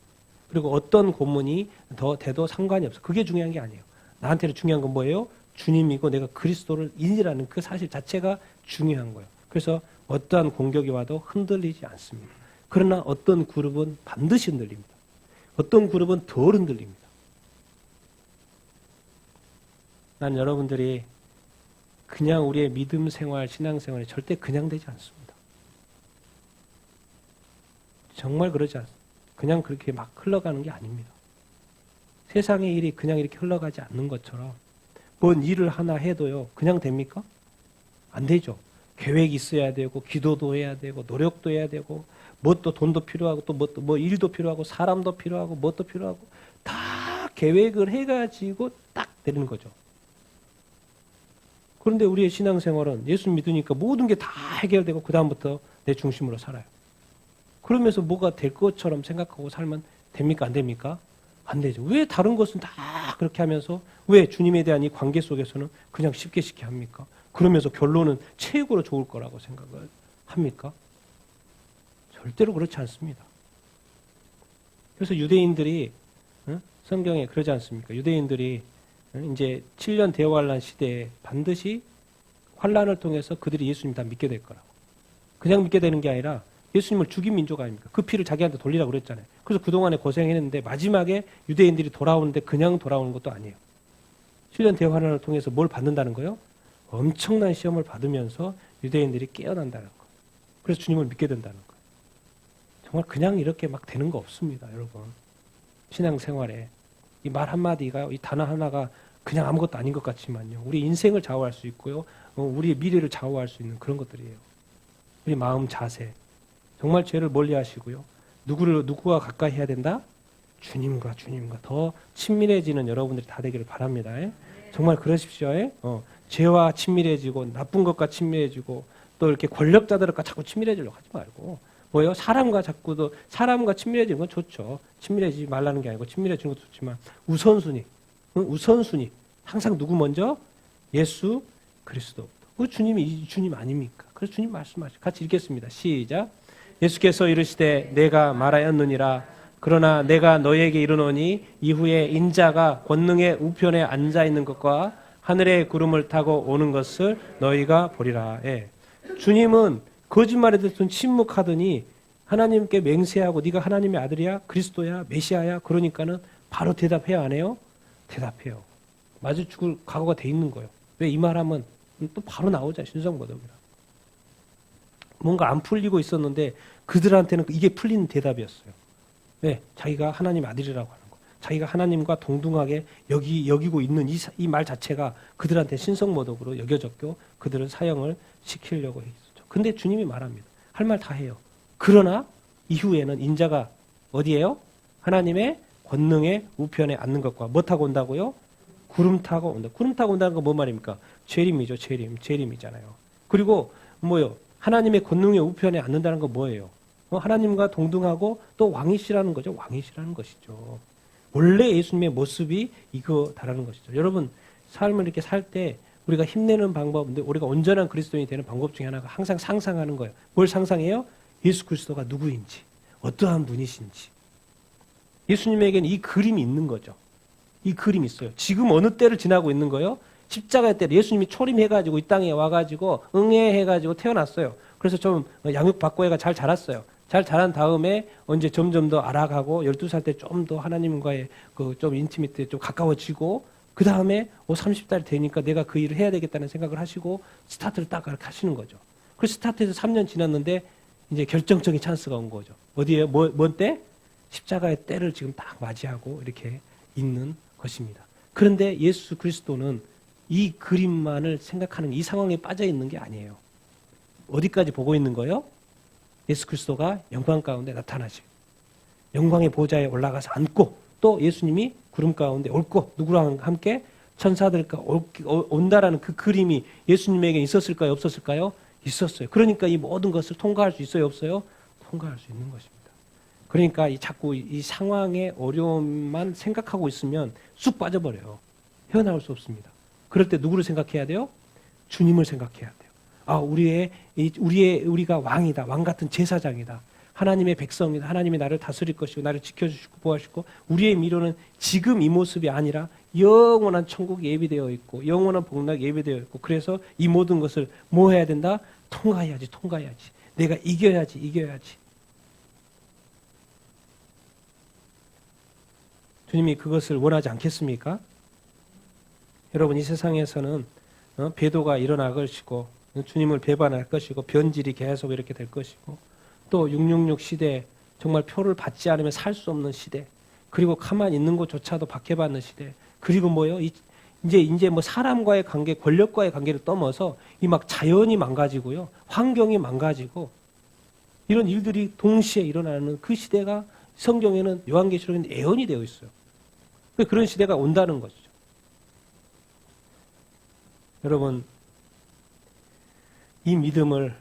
그리고 어떤 고문이 더 돼도 상관이 없어요. 그게 중요한 게 아니에요. 나한테는 중요한 건 뭐예요? 주님이고 내가 그리스도를 인이라는 그 사실 자체가 중요한 거예요. 그래서 어떠한 공격이 와도 흔들리지 않습니다. 그러나 어떤 그룹은 반드시 흔들립니다. 어떤 그룹은 덜 흔들립니다. 난 여러분들이 그냥 우리의 믿음 생활, 신앙 생활이 절대 그냥 되지 않습니다. 정말 그러지 않습니다. 그냥 그렇게 막 흘러가는 게 아닙니다. 세상의 일이 그냥 이렇게 흘러가지 않는 것처럼 뭔 일을 하나 해도요, 그냥 됩니까? 안 되죠. 계획이 있어야 되고, 기도도 해야 되고, 노력도 해야 되고, 뭣도 돈도 필요하고, 또 뭐 일도 필요하고, 사람도 필요하고, 뭣도 필요하고, 다 계획을 해가지고 딱 되는 거죠. 그런데 우리의 신앙생활은 예수 믿으니까 모든 게 다 해결되고 그다음부터 내 중심으로 살아요. 그러면서 뭐가 될 것처럼 생각하고 살면 됩니까? 안 됩니까? 안 되죠. 왜 다른 것은 다 그렇게 하면서 왜 주님에 대한 이 관계 속에서는 그냥 쉽게 합니까? 그러면서 결론은 최고로 좋을 거라고 생각을 합니까? 절대로 그렇지 않습니다. 그래서 유대인들이 성경에 그러지 않습니까? 유대인들이 이제 7년 대환란 시대에 반드시 환란을 통해서 그들이 예수님 다 믿게 될 거라고. 그냥 믿게 되는 게 아니라 예수님을 죽인 민족 아닙니까? 그 피를 자기한테 돌리라고 그랬잖아요. 그래서 그동안에 고생했는데 마지막에 유대인들이 돌아오는데 그냥 돌아오는 것도 아니에요. 7년 대환란을 통해서 뭘 받는다는 거예요? 엄청난 시험을 받으면서 유대인들이 깨어난다는 거예요. 그래서 주님을 믿게 된다는 거예요. 정말 그냥 이렇게 막 되는 거 없습니다, 여러분. 신앙생활에 이 말 한마디가, 이 단어 하나가 그냥 아무것도 아닌 것 같지만요. 우리 인생을 좌우할 수 있고요. 우리의 미래를 좌우할 수 있는 그런 것들이에요. 우리 마음 자세. 정말 죄를 멀리 하시고요. 누구와 가까이 해야 된다? 주님과 더 친밀해지는 여러분들이 다 되기를 바랍니다. 정말 그러십시오. 죄와 친밀해지고 나쁜 것과 친밀해지고 또 이렇게 권력자들과 자꾸 친밀해지려고 하지 말고 뭐예요? 사람과 친밀해지는 건 좋죠. 친밀해지지 말라는 게 아니고 친밀해지는 것도 좋지만 우선순위 항상 누구 먼저? 예수 그리스도. 그 주님이 주님 아닙니까? 그래서 주님 말씀하시죠. 같이 읽겠습니다. 시작. 예수께서 이르시되 내가 말하였느니라. 그러나 내가 너희에게 이르노니 이후에 인자가 권능의 우편에 앉아 있는 것과 하늘의 구름을 타고 오는 것을 너희가 보리라. 주님은 거짓말에 대해서 침묵하더니 하나님께 맹세하고 네가 하나님의 아들이야? 그리스도야? 메시아야? 그러니까는 바로 대답해요, 안 해요? 대답해요. 마주 죽을 각오가 돼 있는 거예요. 왜 이 말하면 또 바로 나오자, 신성모독이라. 뭔가 안 풀리고 있었는데 그들한테는 이게 풀리는 대답이었어요. 왜? 자기가 하나님 아들이라고 하는 거. 자기가 하나님과 동등하게 여기고 있는 이 말 자체가 그들한테 신성모독으로 여겨졌고 그들을 사형을 시키려고 했었죠. 근데 주님이 말합니다. 할 말 다 해요. 그러나 이후에는 인자가 어디예요? 하나님의 권능의 우편에 앉는 것과 뭐 타고 온다고요? 구름 타고 온다. 구름 타고 온다는 건 뭔 말입니까? 재림이죠. 재림이잖아요. 그리고 뭐요? 하나님의 권능의 우편에 앉는다는 건 뭐예요? 하나님과 동등하고 또 왕이시라는 거죠. 왕이시라는 것이죠. 원래 예수님의 모습이 이거다라는 것이죠. 여러분 삶을 이렇게 살 때 우리가 힘내는 방법인데 우리가 온전한 그리스도인이 되는 방법 중에 하나가 항상 상상하는 거예요. 뭘 상상해요? 예수 그리스도가 누구인지, 어떠한 분이신지. 예수님에게는 이 그림이 있는 거죠. 이 그림이 있어요. 지금 어느 때를 지나고 있는 거예요? 십자가의 때를 예수님이 초림해가지고 이 땅에 와가지고 응애해가지고 태어났어요. 그래서 좀 양육받고 애가 잘 자랐어요. 잘 자란 다음에 언제 점점 더 알아가고 12살 때 좀 더 하나님과의 그 좀 인티미트에 좀 가까워지고 그 다음에 30살 되니까 내가 그 일을 해야 되겠다는 생각을 하시고 스타트를 딱 그렇게 하시는 거죠. 그 스타트에서 3년 지났는데 이제 결정적인 찬스가 온 거죠. 어디에요? 뭔 때? 십자가의 때를 지금 딱 맞이하고 이렇게 있는 것입니다. 그런데 예수 그리스도는 이 그림만을 생각하는 이 상황에 빠져 있는 게 아니에요. 어디까지 보고 있는 거예요? 예수 그리스도가 영광 가운데 나타나시. 영광의 보좌에 올라가서 앉고 또 예수님이 구름 가운데 옳고 누구랑 함께 천사들과 온다라는 그 그림이 예수님에게 있었을까요? 없었을까요? 있었어요. 그러니까 이 모든 것을 통과할 수 있어요? 없어요? 통과할 수 있는 것입니다. 그러니까 자꾸 이 상황의 어려움만 생각하고 있으면 쑥 빠져버려요. 헤어나올 수 없습니다. 그럴 때 누구를 생각해야 돼요? 주님을 생각해야 돼요. 우리가 왕이다. 왕 같은 제사장이다. 하나님의 백성이다. 하나님이 나를 다스릴 것이고 나를 지켜주시고 보호하시고 우리의 미로는 지금 이 모습이 아니라 영원한 천국이 예비되어 있고 영원한 복락이 예비되어 있고 그래서 이 모든 것을 뭐 해야 된다? 통과해야지. 내가 이겨야지. 주님이 그것을 원하지 않겠습니까? 여러분 이 세상에서는 배도가 일어날 것이고 주님을 배반할 것이고 변질이 계속 이렇게 될 것이고 또 666 시대 정말 표를 받지 않으면 살 수 없는 시대 그리고 가만히 있는 것조차도 박해받는 시대 그리고 뭐요? 이제 뭐 사람과의 관계, 권력과의 관계를 떠나서 이 막 자연이 망가지고요, 환경이 망가지고 이런 일들이 동시에 일어나는 그 시대가 성경에는 요한계시록에는 예언이 되어 있어요. 그런 시대가 온다는 것이죠. 여러분 이 믿음을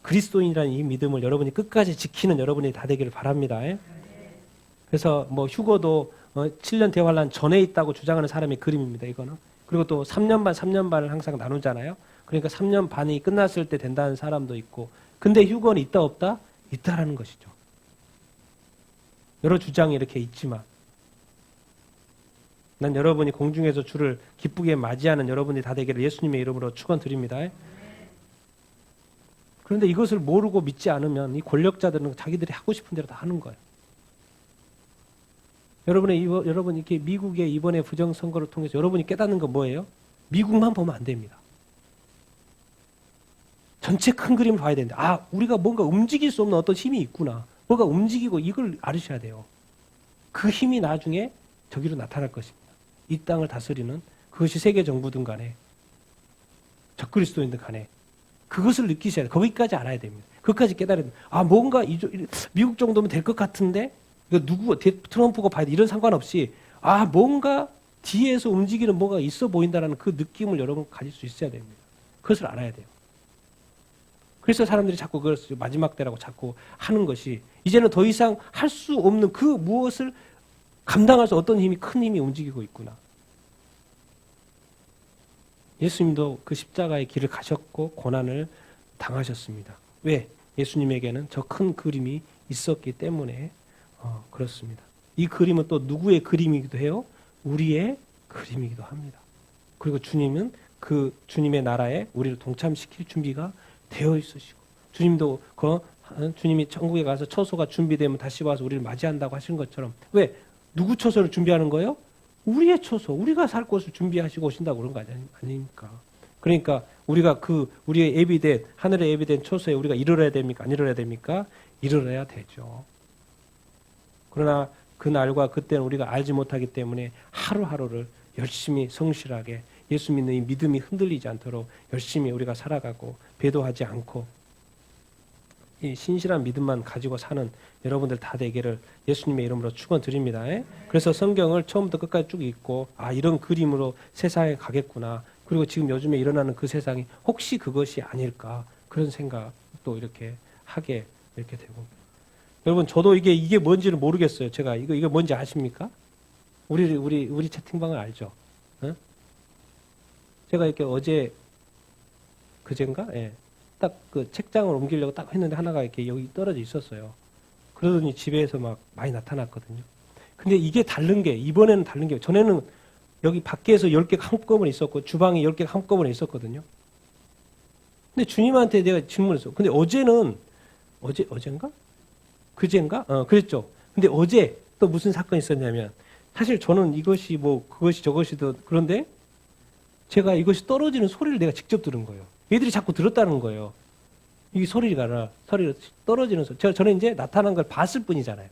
그리스도인이라는 이 믿음을 여러분이 끝까지 지키는 여러분이 다 되기를 바랍니다. 그래서 뭐 휴거도 7년 대환란 전에 있다고 주장하는 사람의 그림입니다. 이거는. 그리고 또 3년 반을 항상 나누잖아요. 그러니까 3년 반이 끝났을 때 된다는 사람도 있고 근데 휴거는 있다 없다? 있다라는 것이죠. 여러 주장이 이렇게 있지만 난 여러분이 공중에서 주를 기쁘게 맞이하는 여러분이 다 되기를 예수님의 이름으로 축원드립니다. 그런데 이것을 모르고 믿지 않으면 이 권력자들은 자기들이 하고 싶은 대로 다 하는 거예요. 여러분 이렇게 미국의 이번에 부정선거를 통해서 여러분이 깨닫는 건 뭐예요? 미국만 보면 안 됩니다. 전체 큰 그림을 봐야 되는데 우리가 뭔가 움직일 수 없는 어떤 힘이 있구나. 뭐가 움직이고 이걸 알으셔야 돼요. 그 힘이 나중에 저기로 나타날 것입니다. 이 땅을 다스리는 그것이 세계 정부든 간에 적그리스도인든 간에 그것을 느끼셔야 돼요. 거기까지 알아야 됩니다. 그것까지 깨달아야 됩니다. 아, 뭔가 미국 정도면 될 것 같은데 이거 트럼프가 봐야 돼. 이런 상관없이 아, 뭔가 뒤에서 움직이는 뭐가 있어 보인다라는 그 느낌을 여러분 가질 수 있어야 됩니다. 그것을 알아야 돼요. 그래서 사람들이 자꾸 그걸 마지막 때라고 자꾸 하는 것이 이제는 더 이상 할 수 없는 그 무엇을 감당할 수 어떤 힘이 큰 힘이 움직이고 있구나. 예수님도 그 십자가의 길을 가셨고 고난을 당하셨습니다. 왜? 예수님에게는 저 큰 그림이 있었기 때문에 그렇습니다. 이 그림은 또 누구의 그림이기도 해요? 우리의 그림이기도 합니다. 그리고 주님은 그 주님의 나라에 우리를 동참시킬 준비가 되어 있으시고 주님도 주님이 천국에 가서 처소가 준비되면 다시 와서 우리를 맞이한다고 하신 것처럼 왜? 누구 처소를 준비하는 거예요? 우리의 처소, 우리가 살 곳을 준비하시고 오신다고 그런 거 아닙니까? 그러니까 우리가 우리의 예비된 하늘의 예비된 처소에 우리가 이르러야 됩니까? 안 이르러야 됩니까? 이르러야 되죠. 그러나 그 날과 그때는 우리가 알지 못하기 때문에 하루하루를 열심히 성실하게 예수 믿는 이 믿음이 흔들리지 않도록 열심히 우리가 살아가고 배도하지 않고 이 신실한 믿음만 가지고 사는 여러분들 다 되기를 예수님의 이름으로 축원드립니다. 그래서 성경을 처음부터 끝까지 쭉 읽고 아, 이런 그림으로 세상에 가겠구나. 그리고 지금 요즘에 일어나는 그 세상이 혹시 그것이 아닐까 그런 생각도 이렇게 하게 이렇게 되고. 여러분 저도 이게 뭔지를 모르겠어요. 제가 이거 뭔지 아십니까? 우리 채팅방을 알죠? 어? 제가 이렇게 어제 그젠가? 예. 딱 그 책장을 옮기려고 딱 했는데 하나가 이렇게 여기 떨어져 있었어요. 그러더니 집에서 막 많이 나타났거든요. 근데 이게 이번에는 다른 게, 전에는 여기 밖에서 10개가 한꺼번에 있었고, 주방에 10개가 한꺼번에 있었거든요. 근데 주님한테 내가 질문했어. 근데 어젠가? 그젠가? 그랬죠. 근데 어제 또 무슨 사건이 있었냐면, 사실 저는 이것이 그것이 저것이도 그런데, 제가 이것이 떨어지는 소리를 내가 직접 들은 거예요. 얘들이 자꾸 들었다는 거예요. 이 소리가 떨어지는 소리. 저는 이제 나타난 걸 봤을 뿐이잖아요.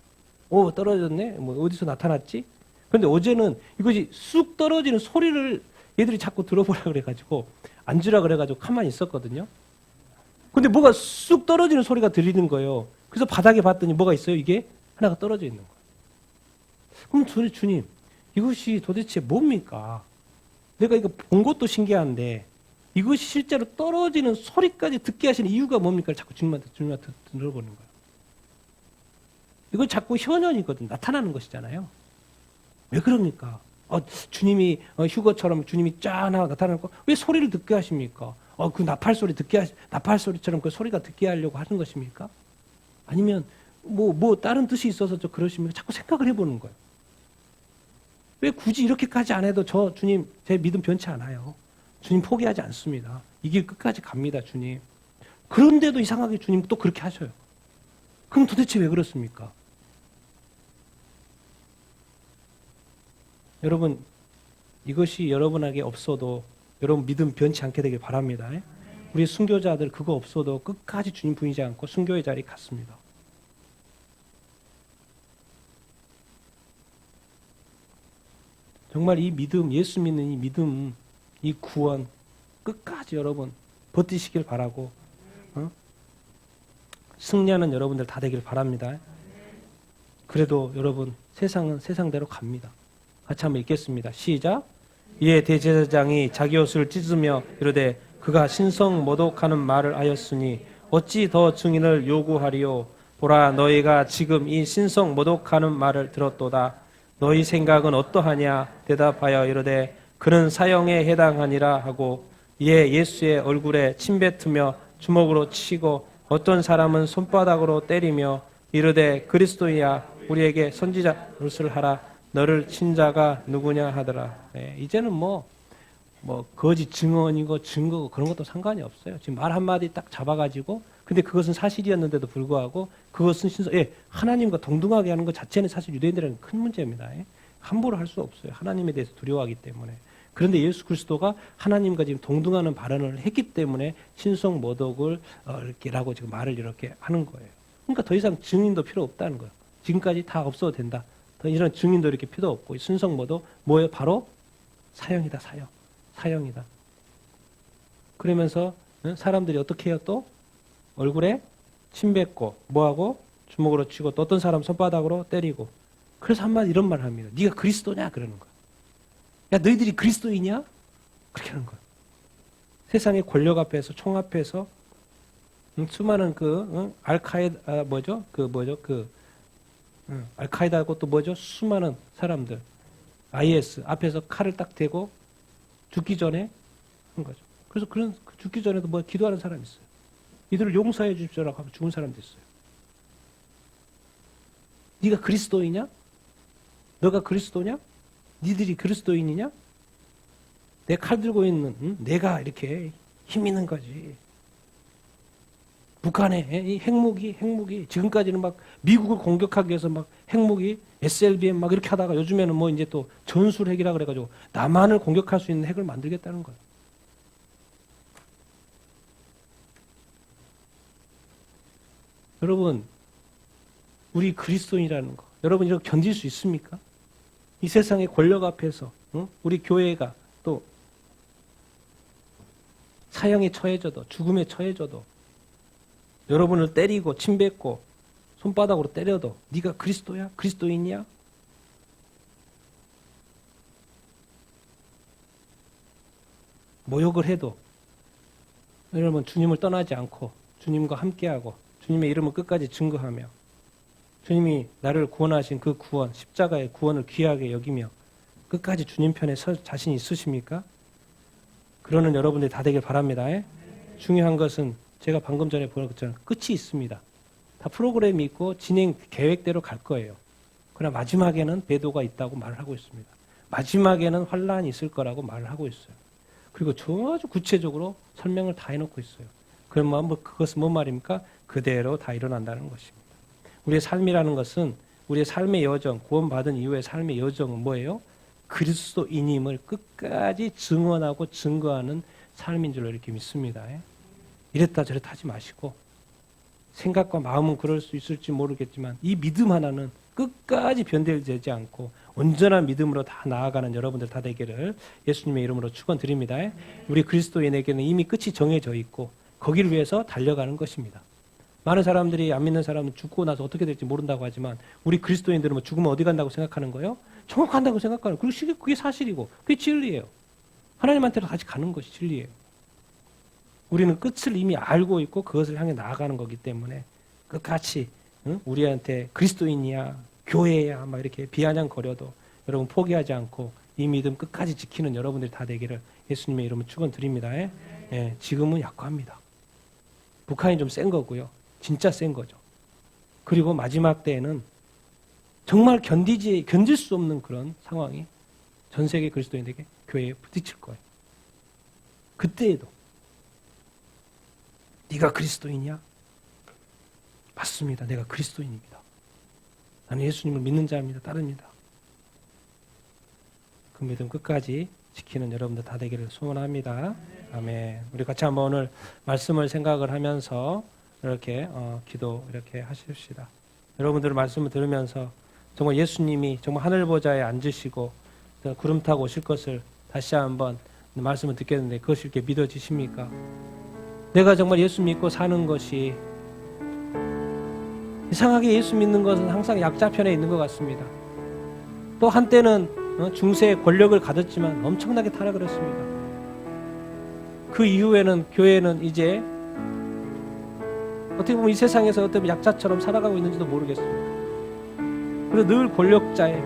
오, 떨어졌네? 어디서 나타났지? 그런데 어제는 이것이 쑥 떨어지는 소리를 얘들이 자꾸 들어보라 그래가지고, 앉으라 그래가지고 가만히 있었거든요. 근데 뭐가 쑥 떨어지는 소리가 들리는 거예요. 그래서 바닥에 봤더니 뭐가 있어요? 이게 하나가 떨어져 있는 거예요. 그럼 주님, 이것이 도대체 뭡니까? 내가 이거 본 것도 신기한데, 이것이 실제로 떨어지는 소리까지 듣게 하시는 이유가 뭡니까? 자꾸 주님한테 들어보는 거예요. 이건 자꾸 현현이거든. 나타나는 것이잖아요. 왜 그럽니까? 주님이 휴거처럼 주님이 짠 하고 나타나고 왜 소리를 듣게 하십니까? 그 나팔 소리처럼 그 소리가 듣게 하려고 하는 것입니까? 아니면 다른 뜻이 있어서 그러십니까? 자꾸 생각을 해보는 거예요. 왜 굳이 이렇게까지 안 해도 주님 제 믿음 변치 않아요. 주님 포기하지 않습니다. 이 길 끝까지 갑니다, 주님. 그런데도 이상하게 주님 또 그렇게 하셔요. 그럼 도대체 왜 그렇습니까? 여러분, 이것이 여러분에게 없어도 여러분 믿음 변치 않게 되길 바랍니다. 우리 순교자들 그거 없어도 끝까지 주님 부인지 않고 순교의 자리에 갔습니다. 정말 이 믿음, 예수 믿는 이 믿음, 이 구원 끝까지 여러분 버티시길 바라고 승리하는 여러분들 다 되길 바랍니다. 그래도 여러분 세상은 세상대로 갑니다. 같이 한번 읽겠습니다. 시작. 이에 대제사장이 자기 옷을 찢으며 이르되 그가 신성 모독하는 말을 하였으니 어찌 더 증인을 요구하리요. 보라 너희가 지금 이 신성 모독하는 말을 들었도다. 너희 생각은 어떠하냐. 대답하여 이르되 그는 사형에 해당하니라 하고 이에 예수의 얼굴에 침뱉으며 주먹으로 치고 어떤 사람은 손바닥으로 때리며 이르되 그리스도야 우리에게 선지자 노릇을 하라. 너를 친 자가 누구냐 하더라. 이제는 거짓 증언이고 증거고 그런 것도 상관이 없어요. 지금 말 한마디 딱 잡아가지고 근데 그것은 사실이었는데도 불구하고 그것은 하나님과 동등하게 하는 것 자체는 사실 유대인들에게는 큰 문제입니다. 함부로 할 수 없어요. 하나님에 대해서 두려워하기 때문에. 그런데 예수 그리스도가 하나님과 지금 동등하는 발언을 했기 때문에 신성 모독을 이렇게라고 지금 말을 이렇게 하는 거예요. 그러니까 더 이상 증인도 필요 없다는 거예요. 지금까지 다 없어도 된다. 더 이런 증인도 이렇게 필요 없고 신성 모독 뭐예요? 바로 사형이다, 사형. 사형이다. 그러면서 사람들이 어떻게 해요 또? 얼굴에 침 뱉고 뭐하고? 주먹으로 치고 또 어떤 사람 손바닥으로 때리고. 그래서 한마디 이런 말을 합니다. 네가 그리스도냐? 그러는 거야. 야 너희들이 그리스도이냐? 그렇게 하는 거야. 세상의 권력 앞에서 총 앞에서 수많은 알카에다 알카에다고 또 뭐죠? 수많은 사람들 IS 앞에서 칼을 딱 대고 죽기 전에 한 거죠. 그래서 그런 죽기 전에도 뭐 기도하는 사람이 있어요. 이들을 용서해 주십시오라고 하면 죽은 사람도 있어요. 네가 그리스도이냐? 너가 그리스도냐? 니들이 그리스도인이냐? 내 칼 들고 있는 내가 이렇게 힘 있는 거지. 북한의 이 핵무기 지금까지는 막 미국을 공격하기 위해서 막 핵무기 SLBM 막 이렇게 하다가 요즘에는 뭐 이제 또 전술 핵이라 그래가지고 남한을 공격할 수 있는 핵을 만들겠다는 거예요. 여러분, 우리 그리스도인이라는 거, 여러분 이렇게 견딜 수 있습니까? 이 세상의 권력 앞에서 우리 교회가 또 사형에 처해져도 죽음에 처해져도 여러분을 때리고 침 뱉고 손바닥으로 때려도 네가 그리스도야? 그리스도인이야? 모욕을 해도 여러분 주님을 떠나지 않고 주님과 함께하고 주님의 이름을 끝까지 증거하며 주님이 나를 구원하신 그 구원, 십자가의 구원을 귀하게 여기며 끝까지 주님 편에 설 자신 있으십니까? 그러는 여러분들이 다 되길 바랍니다. 중요한 것은 제가 방금 전에 보는 것처럼 끝이 있습니다. 다 프로그램이 있고 진행 계획대로 갈 거예요. 그러나 마지막에는 배도가 있다고 말을 하고 있습니다. 마지막에는 환란이 있을 거라고 말을 하고 있어요. 그리고 아주 구체적으로 설명을 다 해놓고 있어요. 그러면 그것은 뭔 말입니까? 그대로 다 일어난다는 것입니다. 우리의 삶이라는 것은 우리의 삶의 여정, 구원받은 이후의 삶의 여정은 뭐예요? 그리스도인임을 끝까지 증언하고 증거하는 삶인 줄로 이렇게 믿습니다. 이랬다 저랬다 하지 마시고 생각과 마음은 그럴 수 있을지 모르겠지만 이 믿음 하나는 끝까지 변질되지 않고 온전한 믿음으로 다 나아가는 여러분들 다 되기를 예수님의 이름으로 축원드립니다. 우리 그리스도인에게는 이미 끝이 정해져 있고 거기를 위해서 달려가는 것입니다. 많은 사람들이 안 믿는 사람은 죽고 나서 어떻게 될지 모른다고 하지만 우리 그리스도인들은 뭐 죽으면 어디 간다고 생각하는 거예요? 정확한다고 생각하는 거예요. 그리고 그게 사실이고 그게 진리예요. 하나님한테로 다시 가는 것이 진리예요. 우리는 끝을 이미 알고 있고 그것을 향해 나아가는 거기 때문에 끝까지 우리한테 그리스도인이야 교회야 막 이렇게 비아냥거려도 여러분 포기하지 않고 이 믿음 끝까지 지키는 여러분들이 다 되기를 예수님의 이름으로 축원드립니다. 지금은 약합니다. 북한이 좀 센 거고요. 진짜 센 거죠. 그리고 마지막 때에는 정말 견딜 수 없는 그런 상황이 전 세계 그리스도인에게 교회에 부딪힐 거예요. 그때에도 네가 그리스도인이야? 맞습니다. 내가 그리스도인입니다. 나는 예수님을 믿는 자입니다. 따릅니다. 그 믿음 끝까지 지키는 여러분들 다 되기를 소원합니다. 아멘. 우리 같이 한번 오늘 말씀을 생각을 하면서 이렇게 기도 이렇게 하십시다. 여러분들 말씀을 들으면서 정말 예수님이 정말 하늘 보좌에 앉으시고 구름 타고 오실 것을 다시 한번 말씀을 듣겠는데 그것이 이렇게 믿어지십니까? 내가 정말 예수 믿고 사는 것이 이상하게 예수 믿는 것은 항상 약자편에 있는 것 같습니다. 또 한때는 중세의 권력을 가졌지만 엄청나게 타락을 했습니다. 그 이후에는 교회는 이제 어떻게 보면 이 세상에서 어떤 약자처럼 살아가고 있는지도 모르겠습니다. 그래서 늘 권력자의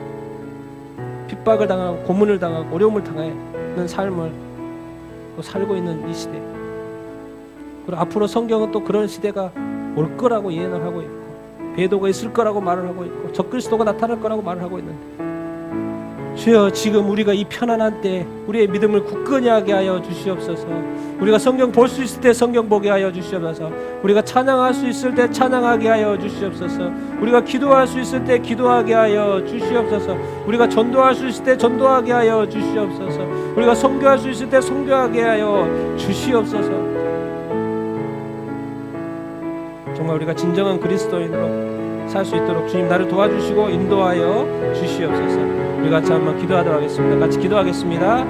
핍박을 당하고 고문을 당하고 어려움을 당하는 삶을 또 살고 있는 이 시대. 그리고 앞으로 성경은 또 그런 시대가 올 거라고 예언을 하고 있고 배도가 있을 거라고 말을 하고 있고 적그리스도가 나타날 거라고 말을 하고 있는데 주여 지금 우리가 이 편안한 때 우리의 믿음을 굳건히 하게 하여 주시옵소서. 우리가 성경 볼 수 있을 때 성경 보게 하여 주시옵소서. 우리가 찬양할 수 있을 때 찬양하게 하여 주시옵소서. 우리가 기도할 수 있을 때 기도하게 하여 주시옵소서. 우리가 전도할 수 있을 때 전도하게 하여 주시옵소서. 우리가 선교할 수 있을 때 선교하게 하여 주시옵소서. 정말 우리가 진정한 그리스도인으로 살 수 있도록 주님 나를 도와주시고 인도하여 주시옵소서. 우리 같이 한번 기도하도록 하겠습니다. 같이 기도하겠습니다.